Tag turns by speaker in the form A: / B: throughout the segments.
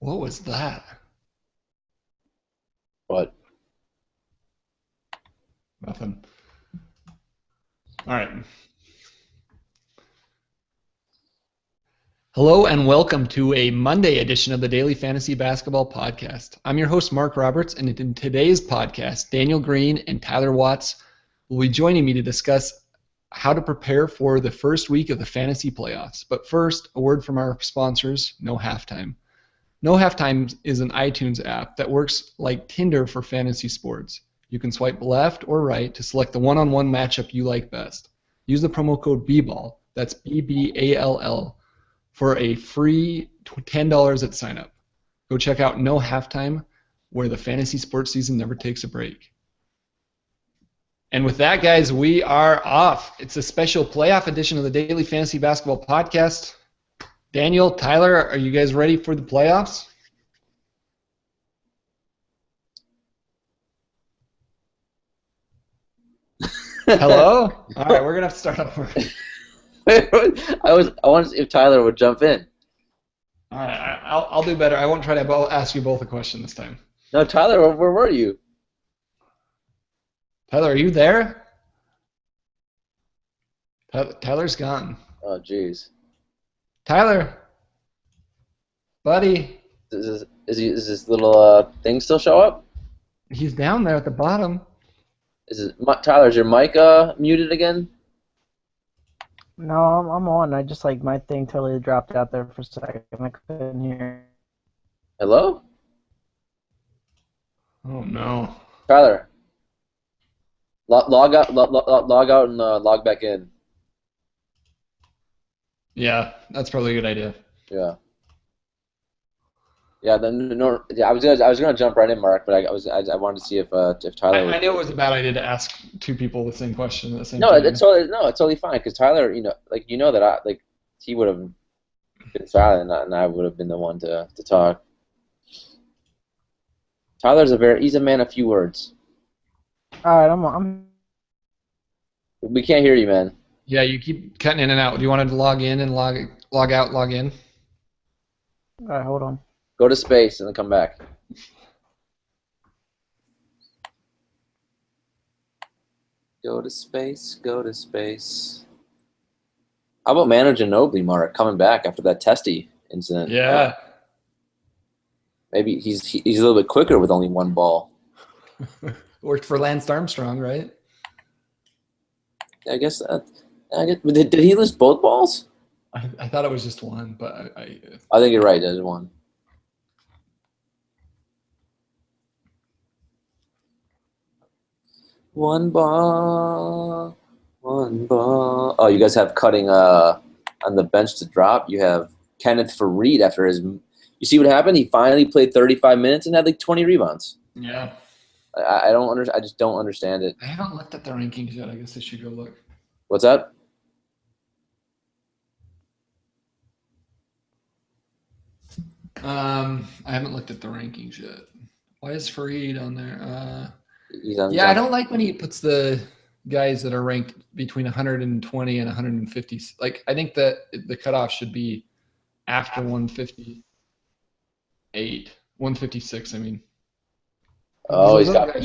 A: What was that?
B: But
A: Nothing. All right. Hello and welcome to a Monday edition of the Daily Fantasy Basketball Podcast. I'm your host, Mark Roberts, and in today's podcast, Daniel Green and Tyler Watts will be joining me to discuss how to prepare for the first week of the fantasy playoffs. But first, a word from our sponsors, No Halftime. No Halftime is an iTunes app that works like Tinder for fantasy sports. You can swipe left or right to select the one-on-one matchup you like best. Use the promo code BBALL, that's BBALL, for a free $10 at sign up. Go check out No Halftime, where the fantasy sports season never takes a break. And with that, guys, we are off. It's a special playoff edition of the Daily Fantasy Basketball Podcast. Daniel, Tyler, are you guys ready for the playoffs? Hello? All right, we're going to have to start over.
B: I wanted to see if Tyler would jump in.
A: All right, I'll do better. I won't try to ask you both a question this time.
B: No, Tyler, where were you?
A: Tyler, are you there? Tyler's gone.
B: Oh, jeez.
A: Tyler, buddy,
B: Does this little thing still show up?
A: he's down there at the bottom.
B: Tyler, is your mic muted again?
C: No, I'm on. I just my thing totally dropped out there for a second. I couldn't hear.
B: Hello?
A: Oh no.
B: Tyler, log out and log back in.
A: Yeah, that's probably a good idea.
B: Yeah. Yeah. I was gonna jump right in, Mark, but I wanted to see if Tyler.
A: I knew it was a bad idea to ask two people the same question at the same
B: No,
A: time.
B: it's totally fine because Tyler, that he would have been silent and I would have been the one to talk. He's a man of few words.
C: All right, I'm.
B: We can't hear you, man.
A: Yeah, you keep cutting in and out. Do you want to log in and log out, log in?
C: All right, hold on.
B: Go to space and then come back. Go to space. Go to space. How about Manu Ginobili, Mark, coming back after that testy incident?
A: Yeah.
B: Maybe he's a little bit quicker with only one ball.
A: Worked for Lance Armstrong, right?
B: I guess did he lose both balls?
A: I thought it was just one, but
B: I think you're right. There's one. One ball. Oh, you guys have cutting on the bench to drop. You have Kenneth Faried after his. You see what happened? He finally played 35 minutes and had like 20 rebounds.
A: Yeah.
B: I just don't understand it.
A: I haven't looked at the rankings yet. I guess I should go look.
B: What's that?
A: I haven't looked at the rankings yet. Why is Fareed on there?
B: Yeah,
A: I don't like when he puts the guys that are ranked between 120 and 150. Like, I think that the cutoff should be after 158, 156. I mean.
B: Oh, he's got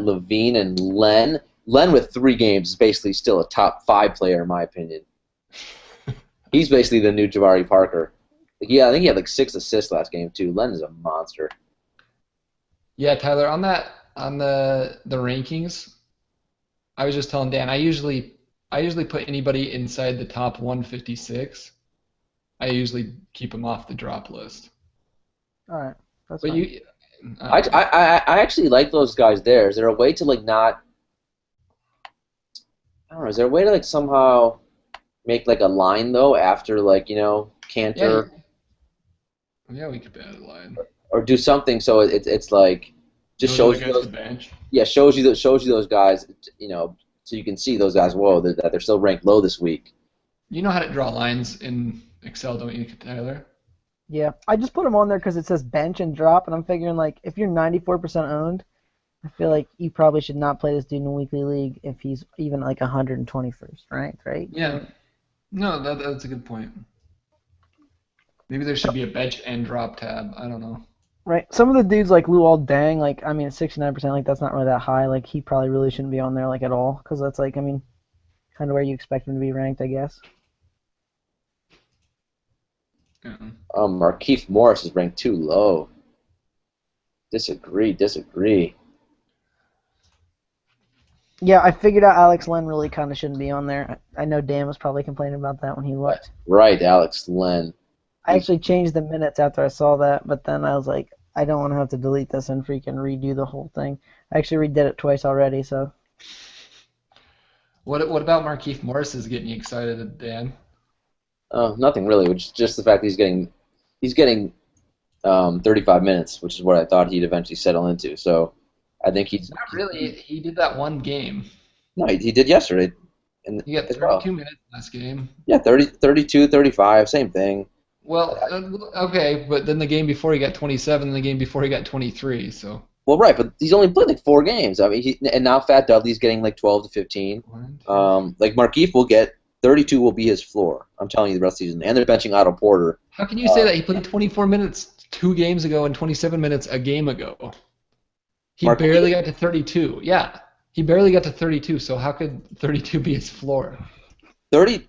B: Levine and Len. Len with 3 games is basically still a top 5 player in my opinion. He's basically the new Jabari Parker. Yeah, I think he had like 6 assists last game too. Len is a monster.
A: Yeah, Tyler, on the rankings, I was just telling Dan, I usually put anybody inside the top 156. I usually keep them off the drop list.
C: All right, that's
A: But
C: fine.
B: I actually like those guys there. Is there a way to not? I don't know. Is there a way to somehow make a line though after Cantor?
A: Yeah, we could add a line.
B: Or do something so it's just shows you those.
A: Bench.
B: Yeah, shows you those guys. So you can see those guys. Whoa, that they're still ranked low this week.
A: You know how to draw lines in Excel, don't you, Tyler?
C: Yeah, I just put him on there because it says bench and drop, and I'm figuring if you're 94% owned, I feel like you probably should not play this dude in a weekly league if he's even 121st ranked, right?
A: Yeah. No, that's a good point. Maybe there should be a bench and drop tab. I don't know.
C: Right. Some of the dudes like Luol Deng, like I mean, 69%, like that's not really that high. Like he probably really shouldn't be on there like at all, because that's like I mean, kind of where you expect him to be ranked, I guess.
A: Yeah.
B: Markeith Morris is ranked too low. Disagree.
C: Yeah, I figured out Alex Len really kind of shouldn't be on there. I know Dan was probably complaining about that when he looked.
B: Right, Alex Len.
C: I actually changed the minutes after I saw that, but then I was like, I don't want to have to delete this and freaking redo the whole thing. I actually redid it twice already, so.
A: What about Markeith Morris is getting you excited, Dan?
B: Nothing really. Which is just the fact that he's getting 35 minutes, which is what I thought he'd eventually settle into. So I think he's
A: not really. He did that one game.
B: No, he did yesterday. And
A: he got 32 minutes in this game.
B: Yeah, 32, 35, same thing.
A: Well, okay, but then the game before he got 27, and the game before he got 23. So.
B: Well, right, but he's only played like 4 games. I mean, and now Fat Dudley's getting like 12 to 15. Like Markeith will get 32 will be his floor. I'm telling you the rest of the season. And they're benching Otto Porter.
A: How can you say that? He played 24 minutes 2 games ago and 27 minutes a game ago. He barely got to 32. Yeah, he barely got to 32. So how could 32 be his floor?
B: 30.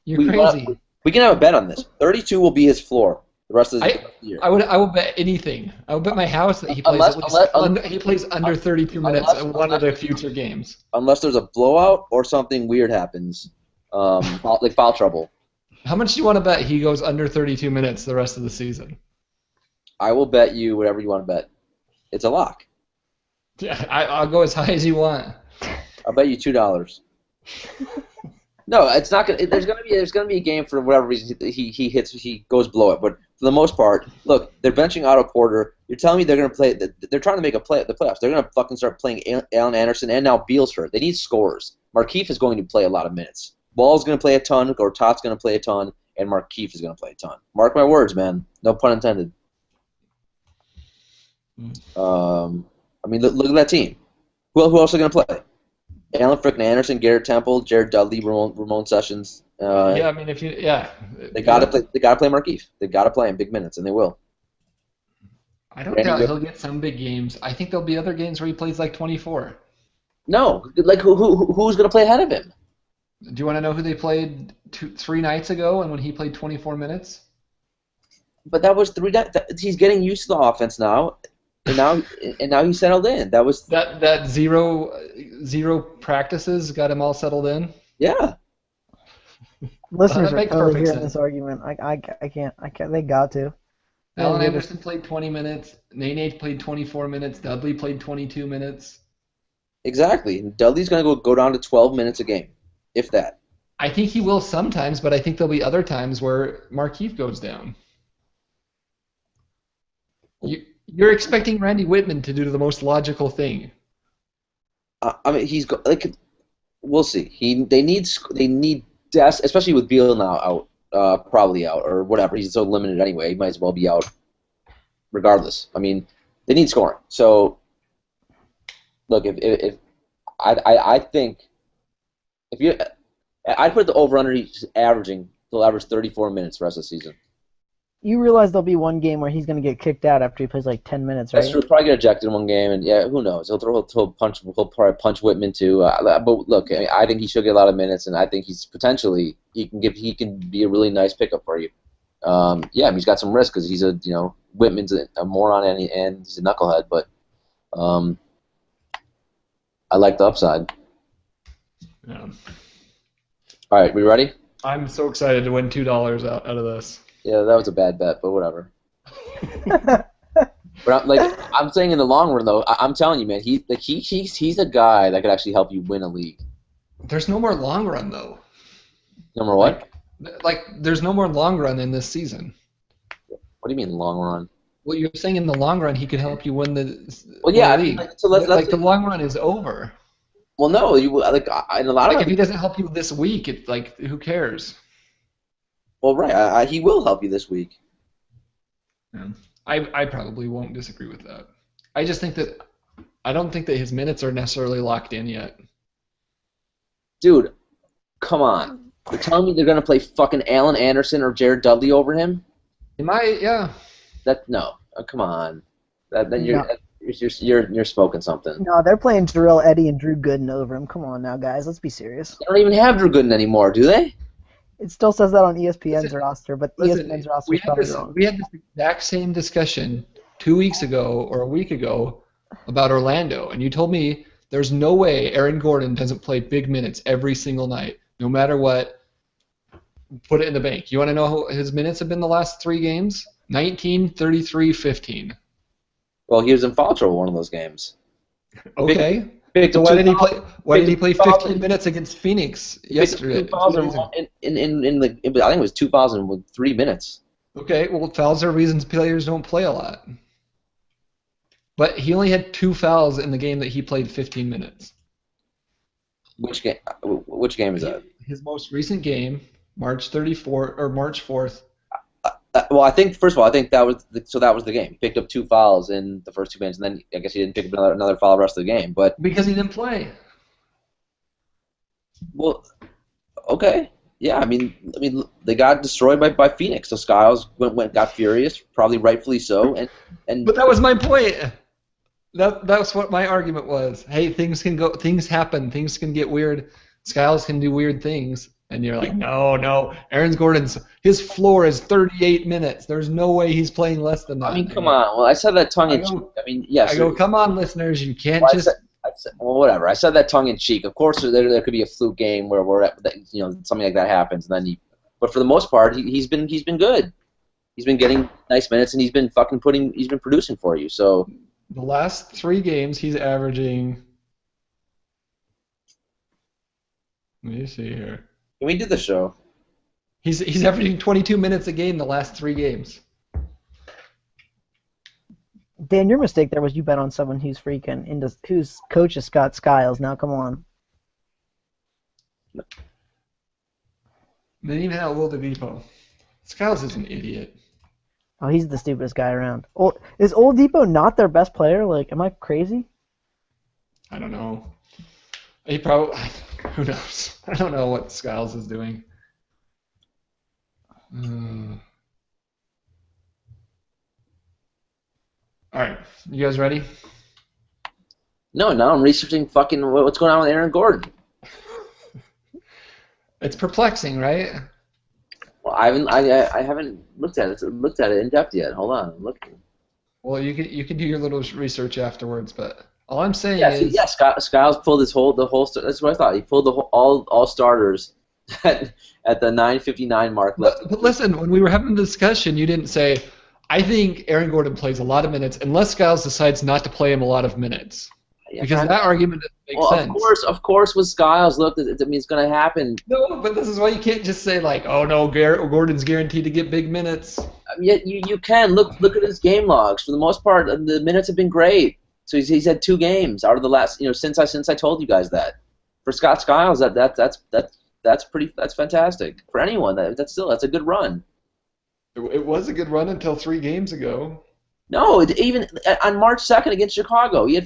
A: You're crazy.
B: We can have a bet on this. 32 will be his floor the rest of the year.
A: I would bet anything. I would bet my house that he plays under 32 minutes in one of the future games.
B: Unless there's a blowout or something weird happens, like foul trouble.
A: How much do you want to bet he goes under 32 minutes the rest of the season?
B: I will bet you whatever you want to bet. It's a lock.
A: Yeah, I'll go as high as you want.
B: I'll bet you $2. No, it's not gonna. There's gonna be a game for whatever reason he goes below it. But for the most part, look, they're benching Otto Porter. You're telling me they're gonna play? They're trying to make the playoffs. They're gonna fucking start playing Allen Anderson and now Beal's hurt. They need scorers. Markeith is going to play a lot of minutes. Ball's gonna play a ton, or Tott's gonna play a ton, and Markeith is gonna play a ton. Mark my words, man. No pun intended. I mean, look at that team. Who else are gonna play? Allen frickin' Anderson, Garrett Temple, Jared Dudley, Ramon Sessions.
A: Yeah, I mean,
B: they gotta play. They gotta play Markeith. They gotta play him big minutes, and they will.
A: I don't doubt he'll get some big games. I think there'll be other games where he plays like 24.
B: No, like who's gonna play ahead of him?
A: Do you want to know who they played 3 nights ago, and when he played 24 minutes?
B: But that was 3 nights. He's getting used to the offense now. And now he's settled in. That was
A: that zero practices got him all settled in.
B: Yeah.
C: Listeners are totally hearing this argument. I can't. They got to.
A: Allen Anderson played 20 minutes. Nene played 24 minutes. Dudley played 22 minutes.
B: Exactly. Dudley's gonna go down to 12 minutes a game, if that.
A: I think he will sometimes, but I think there'll be other times where Markeith goes down. You're expecting Randy Whitman to do the most logical thing.
B: I mean, we'll see. They need especially with Beal now out, probably out or whatever. He's so limited anyway. He might as well be out, regardless. I mean, they need scoring. So, look, if I think I'd put the over under. He's averaging. He'll average 34 minutes the rest of the season.
C: You realize there'll be one game where he's going to get kicked out after he plays like 10 minutes, right?
B: That's true. He'll probably get ejected in one game, and yeah, who knows? He'll probably punch Whitman too. But look, I think he should get a lot of minutes, and I think he can be a really nice pickup for you. Yeah, I mean, he's got some risk because he's Whitman's a moron and he's a knucklehead, but I like the upside.
A: Yeah.
B: All right, we ready?
A: I'm so excited to win $2 out of this.
B: Yeah, that was a bad bet, but whatever. But I'm saying in the long run, though, I'm telling you, man, he's a guy that could actually help you win a league.
A: There's no more long run, though.
B: No more what?
A: Like there's no more long run in this season.
B: What do you mean long run?
A: Well, you're saying in the long run he could help you win the league.
B: So let's
A: the long run is over.
B: Well, no, in a lot of
A: if he doesn't help you this week, it's like who cares?
B: Well, right, he will help you this week.
A: Yeah. I probably won't disagree with that. I just think that I don't think that his minutes are necessarily locked in yet.
B: Dude, come on. You're telling me they're going to play fucking Allen Anderson or Jared Dudley over him?
A: Yeah.
B: No. Oh, come on. That
C: No,
B: you're smoking something.
C: no, they're playing Jarrell Eddy and Drew Gooden over him. Come on now, guys, let's be serious.
B: They don't even have Drew Gooden anymore, do they?
C: It still says that on ESPN's
A: Listen,
C: roster, but
A: listen.
C: ESPN's roster is probably wrong.
A: We had this exact same discussion 2 weeks ago or a week ago about Orlando, and you told me there's no way Aaron Gordon doesn't play big minutes every single night, no matter what. Put it in the bank. You want to know how his minutes have been the last 3 games? 19, 33, 15.
B: Well, he was in foul trouble one of those games.
A: Okay.
B: Picked
A: So
B: up
A: why
B: two
A: did he play?
B: fouls-
A: Why did
B: picked
A: he
B: up
A: play
B: two fouls
A: 15
B: in-
A: minutes against Phoenix
B: picked up
A: yesterday?
B: 2 fouls
A: 2 days ago?
B: in the I think it was 2,000 with 3 minutes.
A: Okay. Well, fouls are reasons players don't play a lot. But he only had 2 fouls in the game that he played 15 minutes.
B: Which game? Which game is that?
A: His most recent game, March 34 or March 4th.
B: Well, I think first of all, I think that was the game. He picked up 2 fouls in the first 2 minutes, and then I guess he didn't pick up another foul the rest of the game. But
A: Because he didn't play.
B: well, okay, yeah. I mean, they got destroyed by Phoenix. So Skiles got furious, probably rightfully so, and
A: But that was my point. That's what my argument was. Hey, things happen, things can get weird. Skiles can do weird things, and you're like, no. Aaron Gordon's his floor is 38 minutes. There's no way he's playing less than that.
B: I mean, come on. Well, I said that tongue in cheek. I mean, yes.
A: I go, come on, listeners, you can't
B: Well,
A: just.
B: well, whatever. I said that tongue in cheek. Of course, there could be a fluke game where something like that happens, and then but for the most part, he's been good. He's been getting nice minutes, and he's been producing for you. So
A: The last 3 games, he's averaging. Let me see here.
B: can we do the show?
A: He's averaging 22 minutes a game the last 3 games.
C: Dan, your mistake there was you bet on someone who's whose coach is Scott Skiles. Now, come on.
A: They even have Will Depot. Skiles is an idiot.
C: Oh, he's the stupidest guy around. Is Old Depot not their best player? Like, am I crazy?
A: I don't know. He probably. Who knows? I don't know what Skiles is doing. All right, you guys ready?
B: No, now I'm researching fucking what's going on with Aaron Gordon.
A: It's perplexing, right?
B: Well, I haven't looked at it in depth yet. Hold on, I'm looking.
A: Well, you can do your little research afterwards, but all I'm saying is.
B: Skiles pulled the whole. That's what I thought. He pulled all starters at the 9:59 mark left.
A: But listen, when we were having the discussion, you didn't say, I think Aaron Gordon plays a lot of minutes unless Skiles decides not to play him a lot of minutes. Because that argument doesn't make sense.
B: Of course, with Skiles, look, I mean, it's going to happen.
A: No, but this is why you can't just say like, oh no, Gordon's guaranteed to get big minutes.
B: Yet you can look at his game logs. For the most part, the minutes have been great. So he's had 2 games out of the last, since I told you guys that. For Scott Skiles, that's fantastic for anyone. That's a good run.
A: It was a good run until 3 games ago.
B: No, even on March 2nd against Chicago, he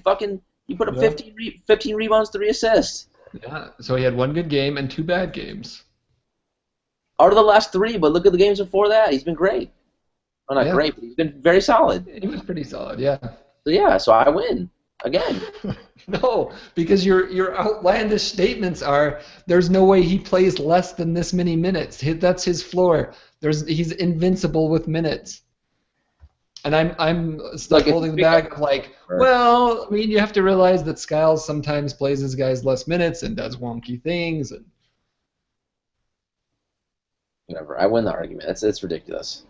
B: put up 15 rebounds, 3 assists.
A: Yeah, so he had 1 good game and 2 bad games.
B: Out of the last 3, but look at the games before that. He's been great. Well, not great, but he's been very solid.
A: He was pretty solid, yeah.
B: So I win again.
A: No, because your outlandish statements are there's no way he plays less than this many minutes. That's his floor. He's invincible with minutes. And I'm stuck holding the bag of like, well, I mean, you have to realize that Skiles sometimes plays his guys less minutes and does wonky things. And
B: whatever, I win the argument. It's ridiculous.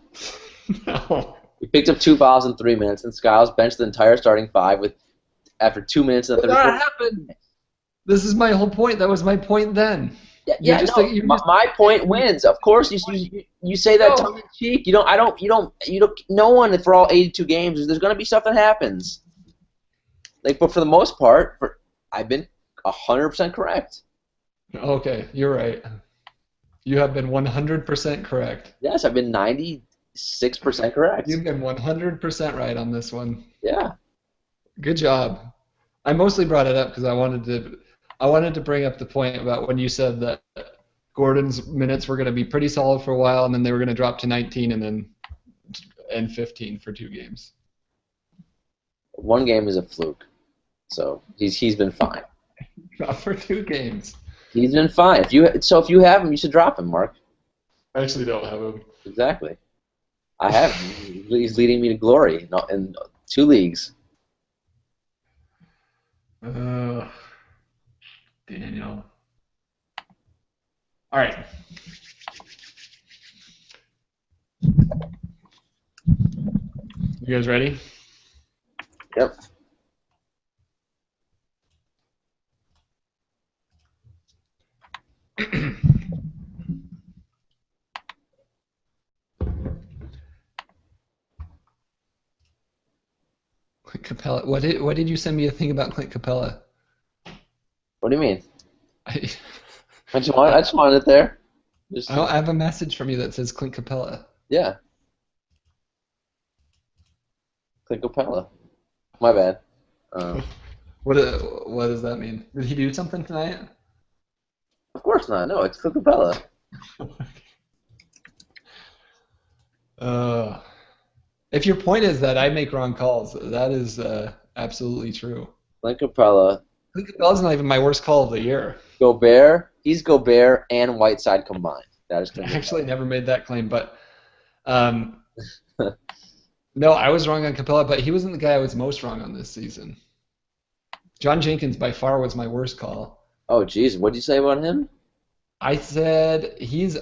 A: No.
B: We picked up 2 fouls in 3 minutes, and Skiles benched the entire starting 5 after 2 minutes and 34.
A: That happened. This is my whole point. That was my point then.
B: My point wins. Of course, you say that tongue in cheek. No one for all 82 games. There's going to be stuff that happens. But for the most part, I've been 100% correct.
A: Okay, you're right. You have been 100% correct.
B: Yes, I've been 96% correct.
A: You've been 100% right on this one.
B: Yeah.
A: Good job. I mostly brought it up because I wanted to bring up the point about when you said that Gordon's minutes were going to be pretty solid for a while, and then they were going to drop to 19 and then and 15 for 2 games.
B: One game is a fluke, so he's been fine.
A: Not for 2 games.
B: He's been fine. If you have him, you should drop him, Mark.
A: I actually don't have him.
B: Exactly. I have him. He's leading me to glory in 2 leagues.
A: Daniel. All right. You guys ready?
B: Yep.
A: Clint Capella. What did you send me a thing about Clint Capella?
B: What do you mean?
A: I
B: just wanted it there.
A: I have a message from you that says Clint Capella.
B: Yeah. Clint Capella. My bad.
A: What does that mean? Did he do something tonight?
B: Of course not. No, it's Clint Capella.
A: If your point is that I make wrong calls, that is absolutely true.
B: Clint Capella.
A: Clint Capella's not even my worst call of the year.
B: Gobert. He's Gobert and Whiteside combined. That is Clint
A: I actually never made that claim, but no, I was wrong on Capella, but he wasn't the guy I was most wrong on this season. John Jenkins by far was my worst call.
B: Oh, geez. What did you say about him?
A: I said he would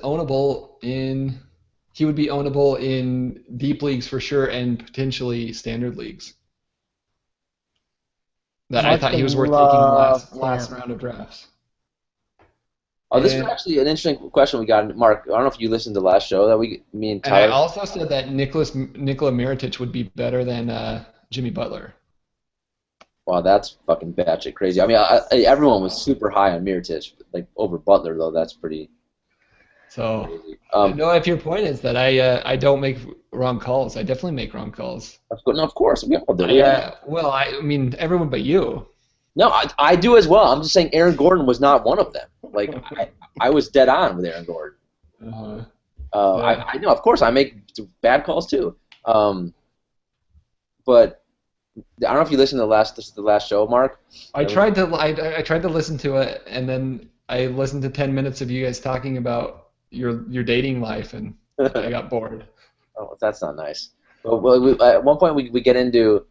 A: be ownable in deep leagues for sure and potentially standard leagues. That I thought he was worth taking the last round of drafts.
B: Oh, this was actually an interesting question we got, Mark. I don't know if you listened to the last show that me and Tyler.
A: And I also said that Nikola Mirotic would be better than Jimmy Butler.
B: Wow, that's fucking batshit crazy. I mean, everyone was super high on Mirotic, like over Butler though. That's pretty.
A: So,
B: crazy.
A: No, if your point is that I don't make wrong calls, I definitely make wrong calls.
B: No, of course we all do.
A: Well, I mean everyone but you.
B: No, I do as well. I'm just saying Aaron Gordon was not one of them. Like I was dead on with Aaron Gordon.
A: Yeah.
B: I know, of course, I make bad calls too. But I don't know if you listened to the last show, Mark.
A: I tried to listen to it, and then I listened to 10 minutes of you guys talking about your dating life, and I got bored.
B: Oh, that's not nice. Well, at one point we get into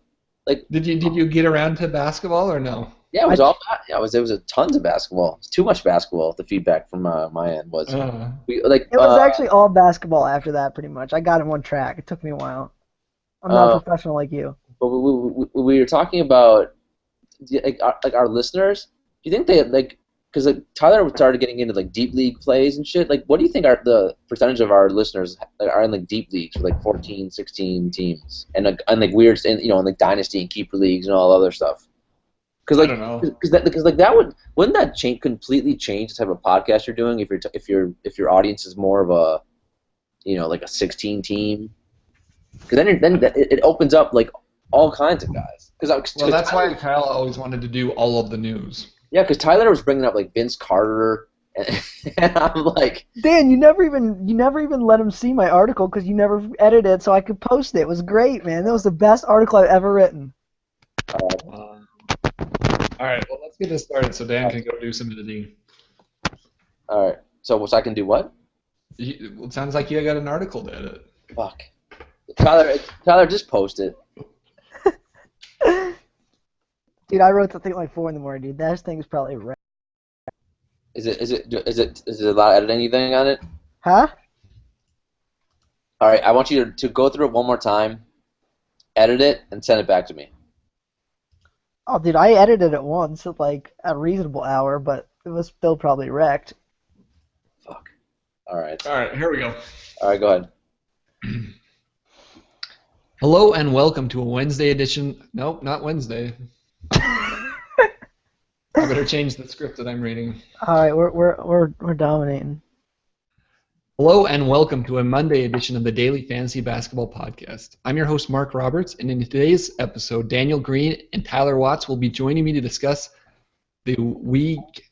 B: like.
A: Did you get around to basketball or no?
B: Yeah, it was all. Yeah, it was a tons of basketball. It's too much basketball. The feedback from my end was.
C: It was actually all basketball after that, pretty much. I got in one track. It took me a while. I'm not a professional like you.
B: But we were talking about like our listeners. Do you think they like? Because Tyler started getting into like deep league plays and shit. Like, what do you think are the percentage of our listeners are in like deep leagues with like 14, 16 teams and like weird and in like dynasty and keeper leagues and all other stuff? Because like,
A: I don't know.
B: Because that wouldn't that completely change the type of podcast you're doing if your audience is more of a like a 16 team? Because then it opens up like all kinds of guys.
A: Well, that's why Kyle always wanted to do all of the news.
B: Yeah, because Tyler was bringing up like Vince Carter, and I'm like,
C: Dan, you never even let him see my article because you never edited it so I could post it. It was great, man. That was the best article I've ever written.
A: All right, well, let's get this started so Dan can go do some editing.
B: All right, so I can do what?
A: It sounds like you got an article to edit.
B: Fuck, Tyler, just post it.
C: Dude, I wrote the thing like 4 in the morning, dude. That thing's probably right.
B: Is it a lot of editing you think on it?
C: Huh?
B: All right, I want you to go through it one more time, edit it, and send it back to me.
C: Oh, dude, I edited it once at like a reasonable hour, but it was still probably wrecked.
B: Fuck. All right,
A: here we go.
B: All right, go ahead.
A: Hello and welcome to a Wednesday edition. Nope, not Wednesday. I better change the script that I'm reading.
C: All right, we're dominating.
A: Hello and welcome to a Monday edition of the Daily Fantasy Basketball Podcast. I'm your host, Mark Roberts, and in today's episode, Daniel Green and Tyler Watts will be joining me to discuss the week.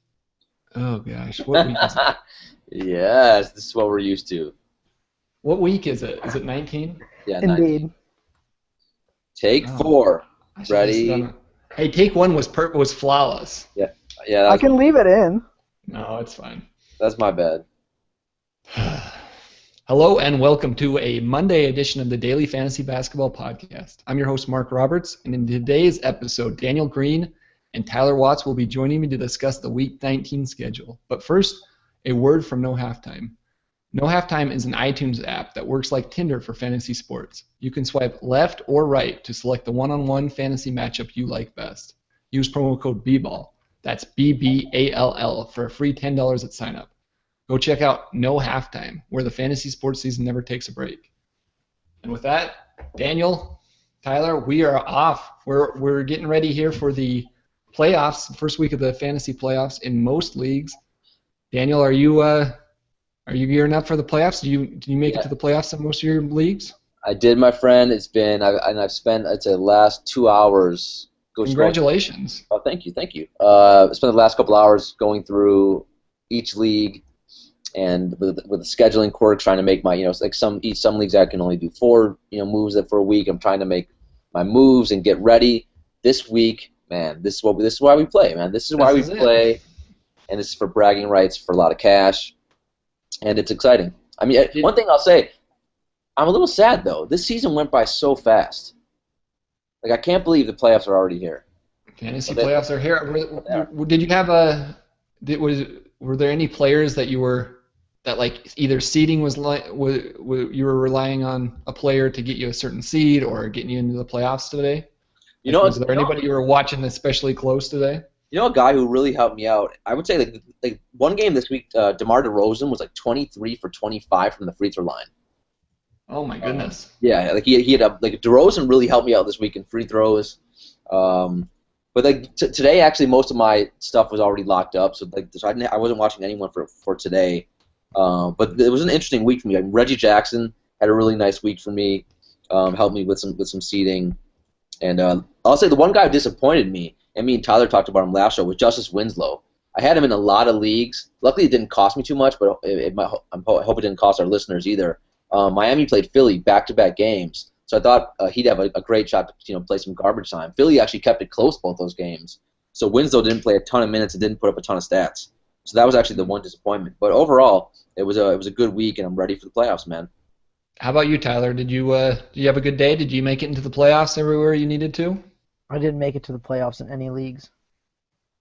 A: Oh gosh, what week is it?
B: Yes, this is what we're used to.
A: What week is it? Is it 19?
B: Yeah,
C: Indeed.
B: 19. Take 4. Ready?
A: Hey, take 1 was flawless.
B: Yeah, yeah.
C: I can leave it in.
A: No, it's fine.
B: That's my bad.
A: Hello and welcome to a Monday edition of the Daily Fantasy Basketball Podcast. I'm your host, Mark Roberts, and in today's episode, Daniel Green and Tyler Watts will be joining me to discuss the Week 19 schedule. But first, a word from No Halftime. No Halftime is an iTunes app that works like Tinder for fantasy sports. You can swipe left or right to select the one-on-one fantasy matchup you like best. Use promo code BBALL. That's BBALL for a free $10 at sign up. Go check out No Halftime, where the fantasy sports season never takes a break. And with that, Daniel, Tyler, we are off. We're getting ready here for the playoffs, the first week of the fantasy playoffs in most leagues. Daniel, are you gearing up for the playoffs? Did you make it to the playoffs in most of your leagues?
B: I did, my friend. I've spent the last 2 hours.
A: Congratulations.
B: Oh, thank you. I spent the last couple hours going through each league, and with the scheduling quirks, trying to make my some leagues I can only do 4 moves for a week. I'm trying to make my moves and get ready. This week, man, this is why we play, man. This is why we play, and this is for bragging rights, for a lot of cash, and it's exciting. I mean, one thing I'll say, I'm a little sad though. This season went by so fast. Like, I can't believe the playoffs are already here.
A: Playoffs are here. Did you have were there any players that either seeding was you were relying on a player to get you a certain seed or getting you into the playoffs today? Was there anybody you were watching especially close today?
B: A guy who really helped me out, I would say like one game this week, DeMar DeRozan was like 23 for 25 from the free throw line.
A: Oh my goodness.
B: Yeah, like he had DeRozan really helped me out this week in free throws. But like today, actually, most of my stuff was already locked up, so I wasn't watching anyone for today. But it was an interesting week for me. Reggie Jackson had a really nice week for me, helped me with some seeding, and I'll say the one guy who disappointed me, and me and Tyler talked about him last show, was Justice Winslow. I had him in a lot of leagues. Luckily, it didn't cost me too much, but I hope it didn't cost our listeners either. Miami played Philly back-to-back games. So I thought he'd have a great shot to play some garbage time. Philly actually kept it close both those games. So Winslow didn't play a ton of minutes and didn't put up a ton of stats. So that was actually the one disappointment. But overall, it was a good week, and I'm ready for the playoffs, man.
A: How about you, Tyler? Did you have a good day? Did you make it into the playoffs everywhere you needed to?
C: I didn't make it to the playoffs in any leagues.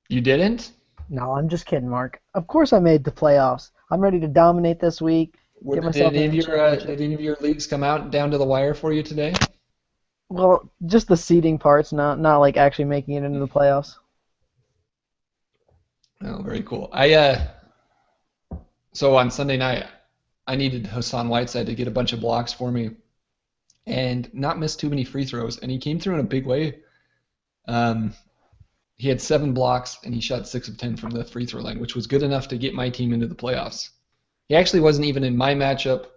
A: You didn't?
C: No, I'm just kidding, Mark. Of course I made the playoffs. I'm ready to dominate this week.
A: Did any of your leagues come out down to the wire for you today?
C: Well, just the seeding parts, not like actually making it into the playoffs.
A: Oh, very cool. So on Sunday night, I needed Hassan Whiteside to get a bunch of blocks for me and not miss too many free throws, and he came through in a big way. He had 7 blocks, and he shot 6 of 10 from the free throw line, which was good enough to get my team into the playoffs. He actually wasn't even in my matchup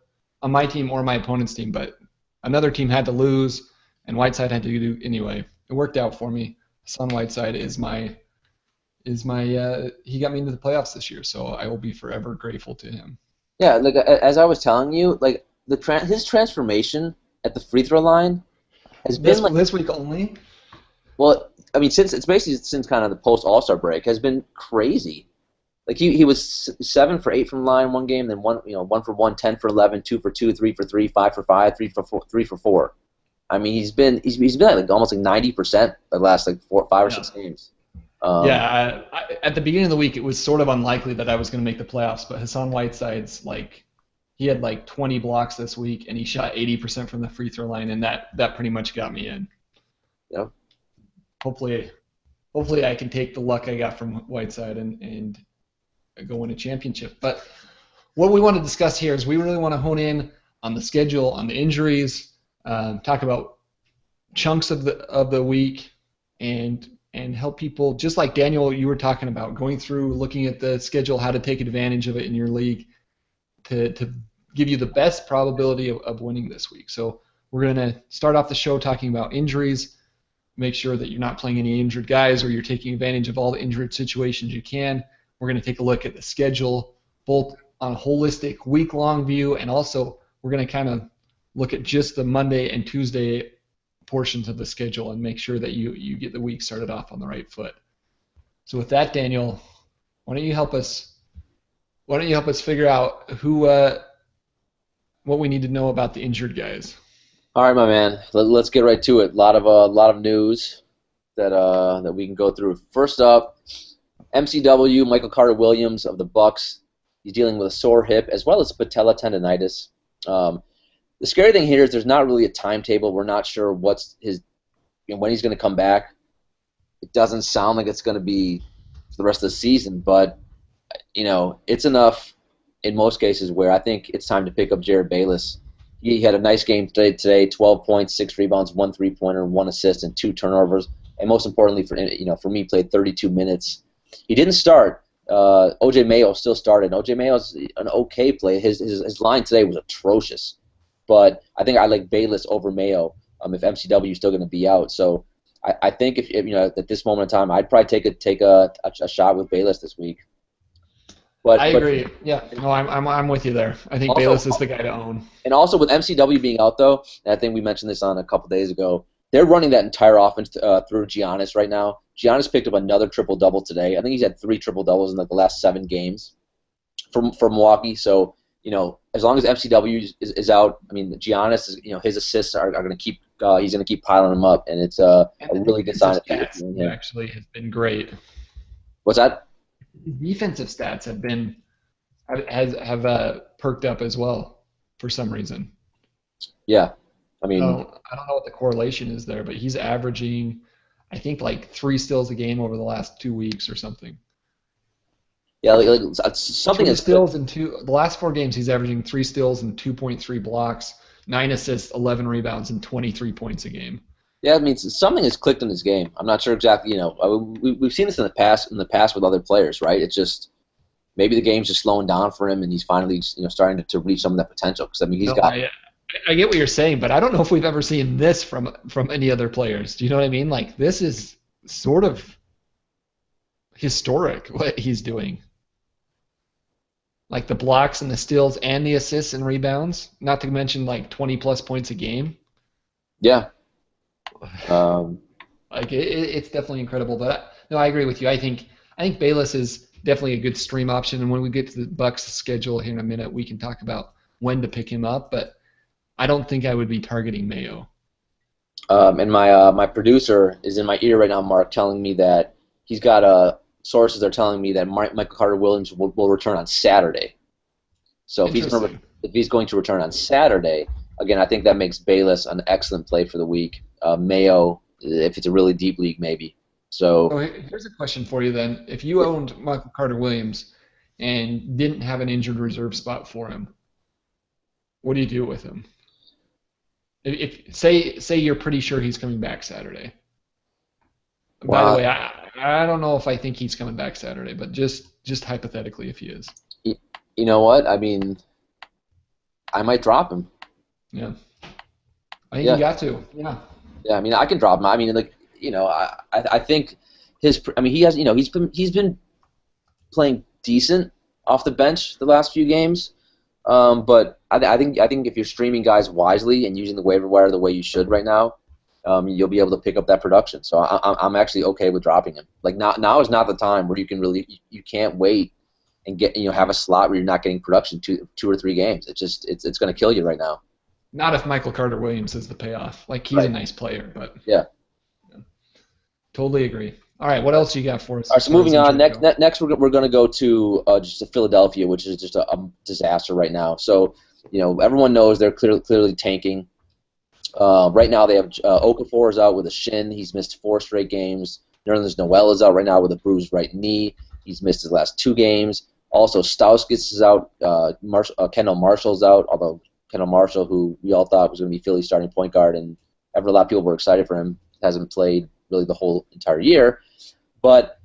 A: on my team or my opponent's team, but another team had to lose, and Whiteside had to do anyway. It worked out for me. Hassan Whiteside is my he got me into the playoffs this year, so I will be forever grateful to him.
B: Yeah, like as I was telling you, like his transformation at the free throw line has been
A: this week only.
B: Well, I mean, since kind of the post All-Star break has been crazy. Like he was 7 for 8 from line one game, then 1 for 1, 10 for 11, 2 for 2, 3 for 3, 5 for 5, 3 for 4. I mean, he's been like almost like 90% the last 5 or 6 games.
A: At the beginning of the week, it was sort of unlikely that I was going to make the playoffs, but Hassan Whiteside's he had 20 blocks this week, and he shot 80% from the free throw line, and that pretty much got me in.
B: Yep.
A: Hopefully I can take the luck I got from Whiteside and go win a championship. But what we want to discuss here is we really want to hone in on the schedule, on the injuries, talk about chunks of the week, and help people, just like Daniel, you were talking about, going through, looking at the schedule, how to take advantage of it in your league to give you the best probability of winning this week. So we're going to start off the show talking about injuries, make sure that you're not playing any injured guys or you're taking advantage of all the injured situations you can. We're going to take a look at the schedule, both on a holistic week-long view, and also we're going to kind of look at just the Monday and Tuesday portions of the schedule and make sure that you get the week started off on the right foot. So with that, Daniel, why don't you help us figure out what we need to know about the injured guys?
B: All right, my man. Let's get right to it. A lot of news that we can go through. First up, MCW Michael Carter Williams of the Bucks. He's dealing with a sore hip as well as patella tendonitis. The scary thing here is there's not really a timetable. We're not sure when he's going to come back. It doesn't sound like it's going to be for the rest of the season, but it's enough in most cases where I think it's time to pick up Jared Bayless. He had a nice game today, 12 points, 6 rebounds, 1 3-pointer, 1 assist, and 2 turnovers. And most importantly, for me, played 32 minutes. He didn't start. OJ Mayo still started. OJ Mayo's an okay play. His line today was atrocious. But I think I like Bayless over Mayo if MCW is still going to be out. So I think if at this moment in time, I'd probably take a shot with Bayless this week.
A: I agree. Yeah, no, I'm with you there. I think Bayless is the guy to own.
B: And also with MCW being out, though, and I think we mentioned this on a couple days ago, they're running that entire offense through Giannis right now. Giannis picked up another triple-double today. I think he's had 3 triple-doubles in the last 7 games for Milwaukee. So, as long as MCW is out, I mean, Giannis is, his assists are going to keep. He's going to keep piling them up, and it's a really good sign.
A: Actually, has been great.
B: What's that?
A: Defensive stats have perked up as well for some reason.
B: Yeah, I mean,
A: I don't know what the correlation is there, but he's averaging, I think, like 3 steals a game over the last 2 weeks or something.
B: Yeah, something is
A: steals in the last 4 games. He's averaging 3 steals and 2.3 blocks, 9 assists, 11 rebounds, and 23 points a game.
B: Yeah, it means something has clicked in this game. I'm not sure exactly. We've seen this in the past with other players, right? It's just maybe the game's just slowing down for him, and he's finally starting to reach some of that potential. Because he's got.
A: I get what you're saying, but I don't know if we've ever seen this from any other players. Do you know what I mean? Like, this is sort of historic what he's doing. Like the blocks and the steals and the assists and rebounds, not to mention like 20-plus points a game.
B: Yeah.
A: Like it's definitely incredible, but no, I agree with you. I think Bayless is definitely a good stream option, and when we get to the Bucks schedule here in a minute, we can talk about when to pick him up. But I don't think I would be targeting Mayo.
B: And my producer is in my ear right now, Mark, telling me that he's got sources are telling me that Michael Carter Williams will return on Saturday. So if he's going to return on Saturday, again, I think that makes Bayless an excellent play for the week. Mayo, if it's a really deep league, maybe. So
A: here's a question for you then. If you owned Michael Carter Williams and didn't have an injured reserve spot for him, what do you do with him? If say you're pretty sure he's coming back Saturday. Wow. By the way, I don't know if I think he's coming back Saturday, but just hypothetically, if he is.
B: You know what? I mean, I might drop him.
A: Yeah. I think you got to. Yeah.
B: Yeah, I mean, I can drop him. I mean, I think he's been playing decent off the bench the last few games. But I think if you're streaming guys wisely and using the waiver wire the way you should right now, you'll be able to pick up that production. So I'm actually okay with dropping him. Like now is not the time where you can't wait and get have a slot where you're not getting production 2 or 3 games. It's going to kill you right now.
A: Not if Michael Carter Williams is the payoff. Like he's a nice player, but
B: yeah.
A: Totally agree. All right, what else you got for us?
B: All right, so moving on. Next we're going to go to just to Philadelphia, which is just a disaster right now. So everyone knows they're clearly tanking. Right now they have Okafor is out with a shin. He's missed 4 straight games. Nerlens Noel is out right now with a bruised right knee. He's missed his last 2 games. Also, Stauskas is out. Kendall Marshall's out, although Kendall Marshall, who we all thought was going to be Philly's starting point guard, and a lot of people were excited for him, hasn't played really the whole entire year. But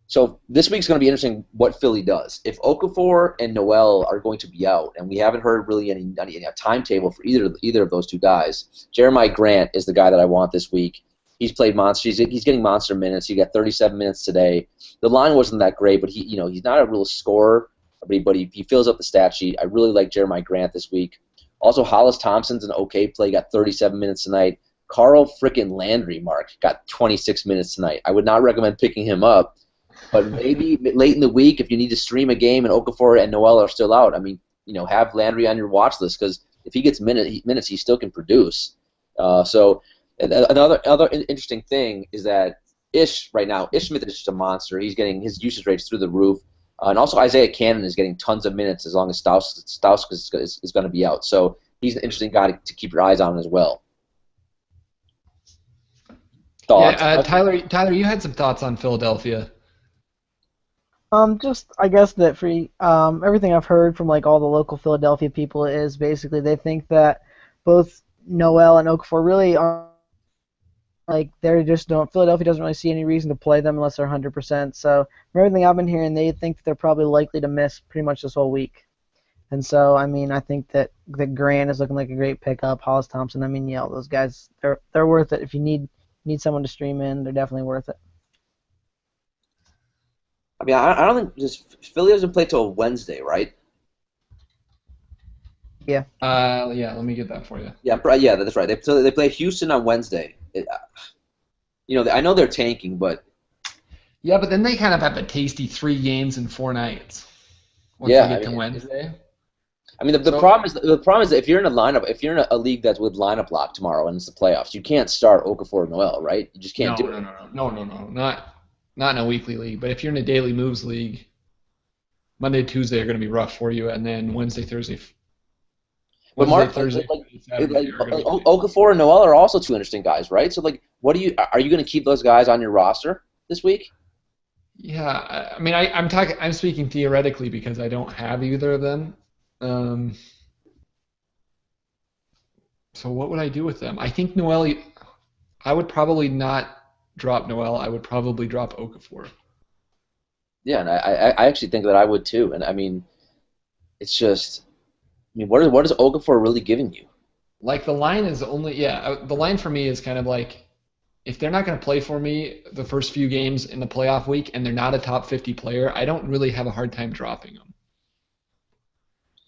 B: so this week's going to be interesting what Philly does. If Okafor and Noel are going to be out, and we haven't heard really any timetable for either of those 2 guys, Jeremiah Grant is the guy that I want this week. He's played monster. He's getting monster minutes. He got 37 minutes today. The line wasn't that great, but he's not a real scorer. But he fills up the stat sheet. I really like Jeremiah Grant this week. Also, Hollis Thompson's an okay play. Got 37 minutes tonight. Carl frickin' Landry, Mark, got 26 minutes tonight. I would not recommend picking him up, but maybe late in the week if you need to stream a game and Okafor and Noel are still out, I mean, have Landry on your watch list because if he gets minutes, he still can produce. So another interesting thing is that Ish Smith is just a monster. He's getting his usage rates through the roof. And also Isaiah Cannon is getting tons of minutes as long as Stauskas is going to be out. So he's an interesting guy to keep your eyes on as well. Thoughts?
A: Yeah, Tyler, you had some thoughts on Philadelphia.
C: Just I guess that everything I've heard from like all the local Philadelphia people is basically they think that both Noel and Okafor really are like Philadelphia doesn't really see any reason to play them unless they're 100%. So from everything I've been hearing, they think that they're probably likely to miss pretty much this whole week. And so I mean I think that Grant is looking like a great pickup. Hollis Thompson, I mean all those guys they're worth it if you need someone to stream in. They're definitely worth it.
B: I mean, I don't think Philly doesn't play till Wednesday, right?
C: Yeah.
A: Yeah. Let me get that for you.
B: Yeah, that's right. They play Houston on Wednesday. I know they're tanking, but
A: yeah, but then they kind of have a tasty 3 games in 4 nights. Once
B: they
A: get to Wednesday.
B: I mean, the problem is that if you're in a league that's with lineup lock tomorrow and it's the playoffs, you can't start Okafor and Noel, right? You just can't do it.
A: No, not in a weekly league. But if you're in a daily moves league, Monday, Tuesday are going to be rough for you, and then Wednesday, Thursday.
B: But Mark,
A: Thursday,
B: Okafor and Noel are also 2 interesting guys, right? So are you going to keep those guys on your roster this week?
A: Yeah, I mean, I'm speaking theoretically because I don't have either of them. So what would I do with them? I think Noel. I would probably not drop Noel. I would probably drop Okafor.
B: Yeah, and I actually think that I would too. And I mean, it's just, what is Okafor really giving you?
A: Like the line is the line for me is kind of like, if they're not going to play for me the first few games in the playoff week and they're not a top 50 player, I don't really have a hard time dropping them.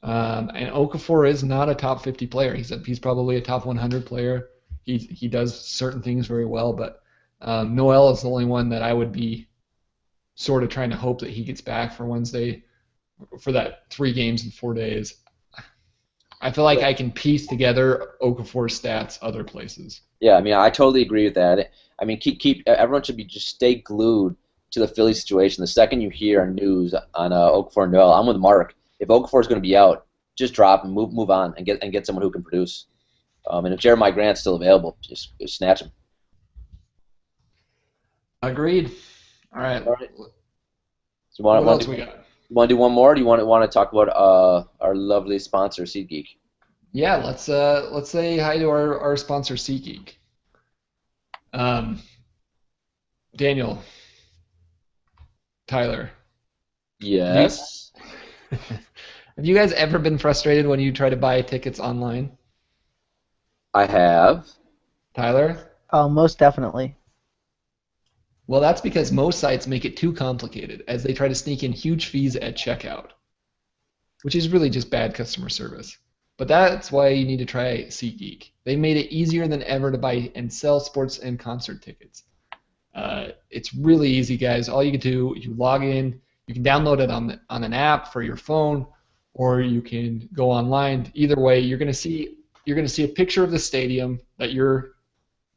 A: And Okafor is not a top 50 player. He's probably a top 100 player. He does certain things very well, but Noel is the only one that I would be sort of trying to hope that he gets back for Wednesday for that 3 games in 4 days. I feel like I can piece together Okafor's stats other places.
B: Yeah, I mean, I totally agree with that. I mean, everyone should just stay glued to the Philly situation. The second you hear news on Okafor and Noel, I'm with Mark. If Okafor is going to be out, just drop and move on and get someone who can produce. And if Jeremiah Grant's still available, just snatch him.
A: Agreed. All right.
B: So
A: what else we got?
B: You want to do one more? Or do you want to talk about our lovely sponsor, SeatGeek?
A: Yeah, let's say hi to our sponsor, SeatGeek. Daniel, Tyler.
B: Yes.
A: Have you guys ever been frustrated when you try to buy tickets online?
B: I have.
A: Tyler?
C: Oh, most definitely.
A: Well, that's because most sites make it too complicated as they try to sneak in huge fees at checkout, which is really just bad customer service. But that's why you need to try SeatGeek. They made it easier than ever to buy and sell sports and concert tickets. It's really easy, guys. All you can do, you log in, you can download it on an app for your phone, or you can go online. Either way, you're going to see a picture of the stadium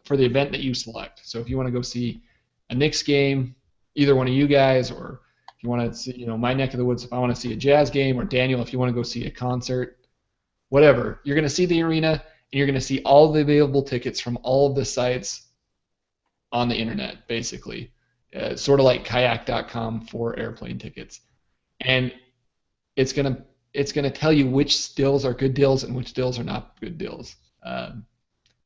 A: for the event that you select. So if you want to go see a Knicks game, either one of you guys, or if you want to see, my neck of the woods, if I want to see a Jazz game, or Daniel, if you want to go see a concert, whatever, you're going to see the arena, and you're going to see all the available tickets from all of the sites on the internet, basically, sort of like kayak.com for airplane tickets, and it's going to tell you which deals are good deals and which deals are not good deals.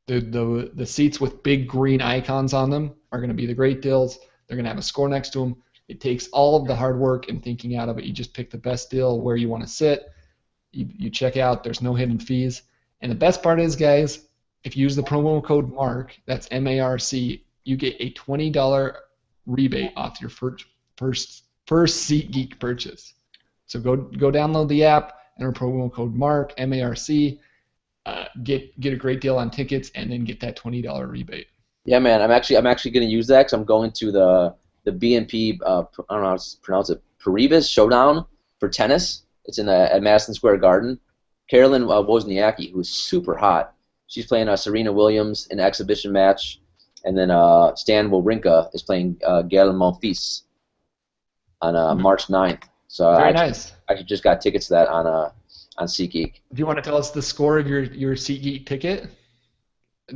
A: The seats with big green icons on them are going to be the great deals. They're going to have a score next to them. It takes all of the hard work and thinking out of it. You just pick the best deal where you want to sit. You check out. There's no hidden fees. And the best part is, guys, if you use the promo code MARC, that's MARC, you get a $20 rebate off your first SeatGeek purchase. So go download the app, enter promo code MARC, MARC, get a great deal on tickets and then get that $20 rebate.
B: Yeah, man. I'm actually going to use that because I'm going to the BNP. I don't know how to pronounce it. Paribas Showdown for tennis. It's at Madison Square Garden. Carolyn Wozniacki, who's super hot. She's playing Serena Williams in an exhibition match, and then Stan Wawrinka is playing Gael Monfils on March 9th. So
A: Very nice.
B: I just got tickets to that on SeatGeek.
A: Do you want to tell us the score of your SeatGeek ticket?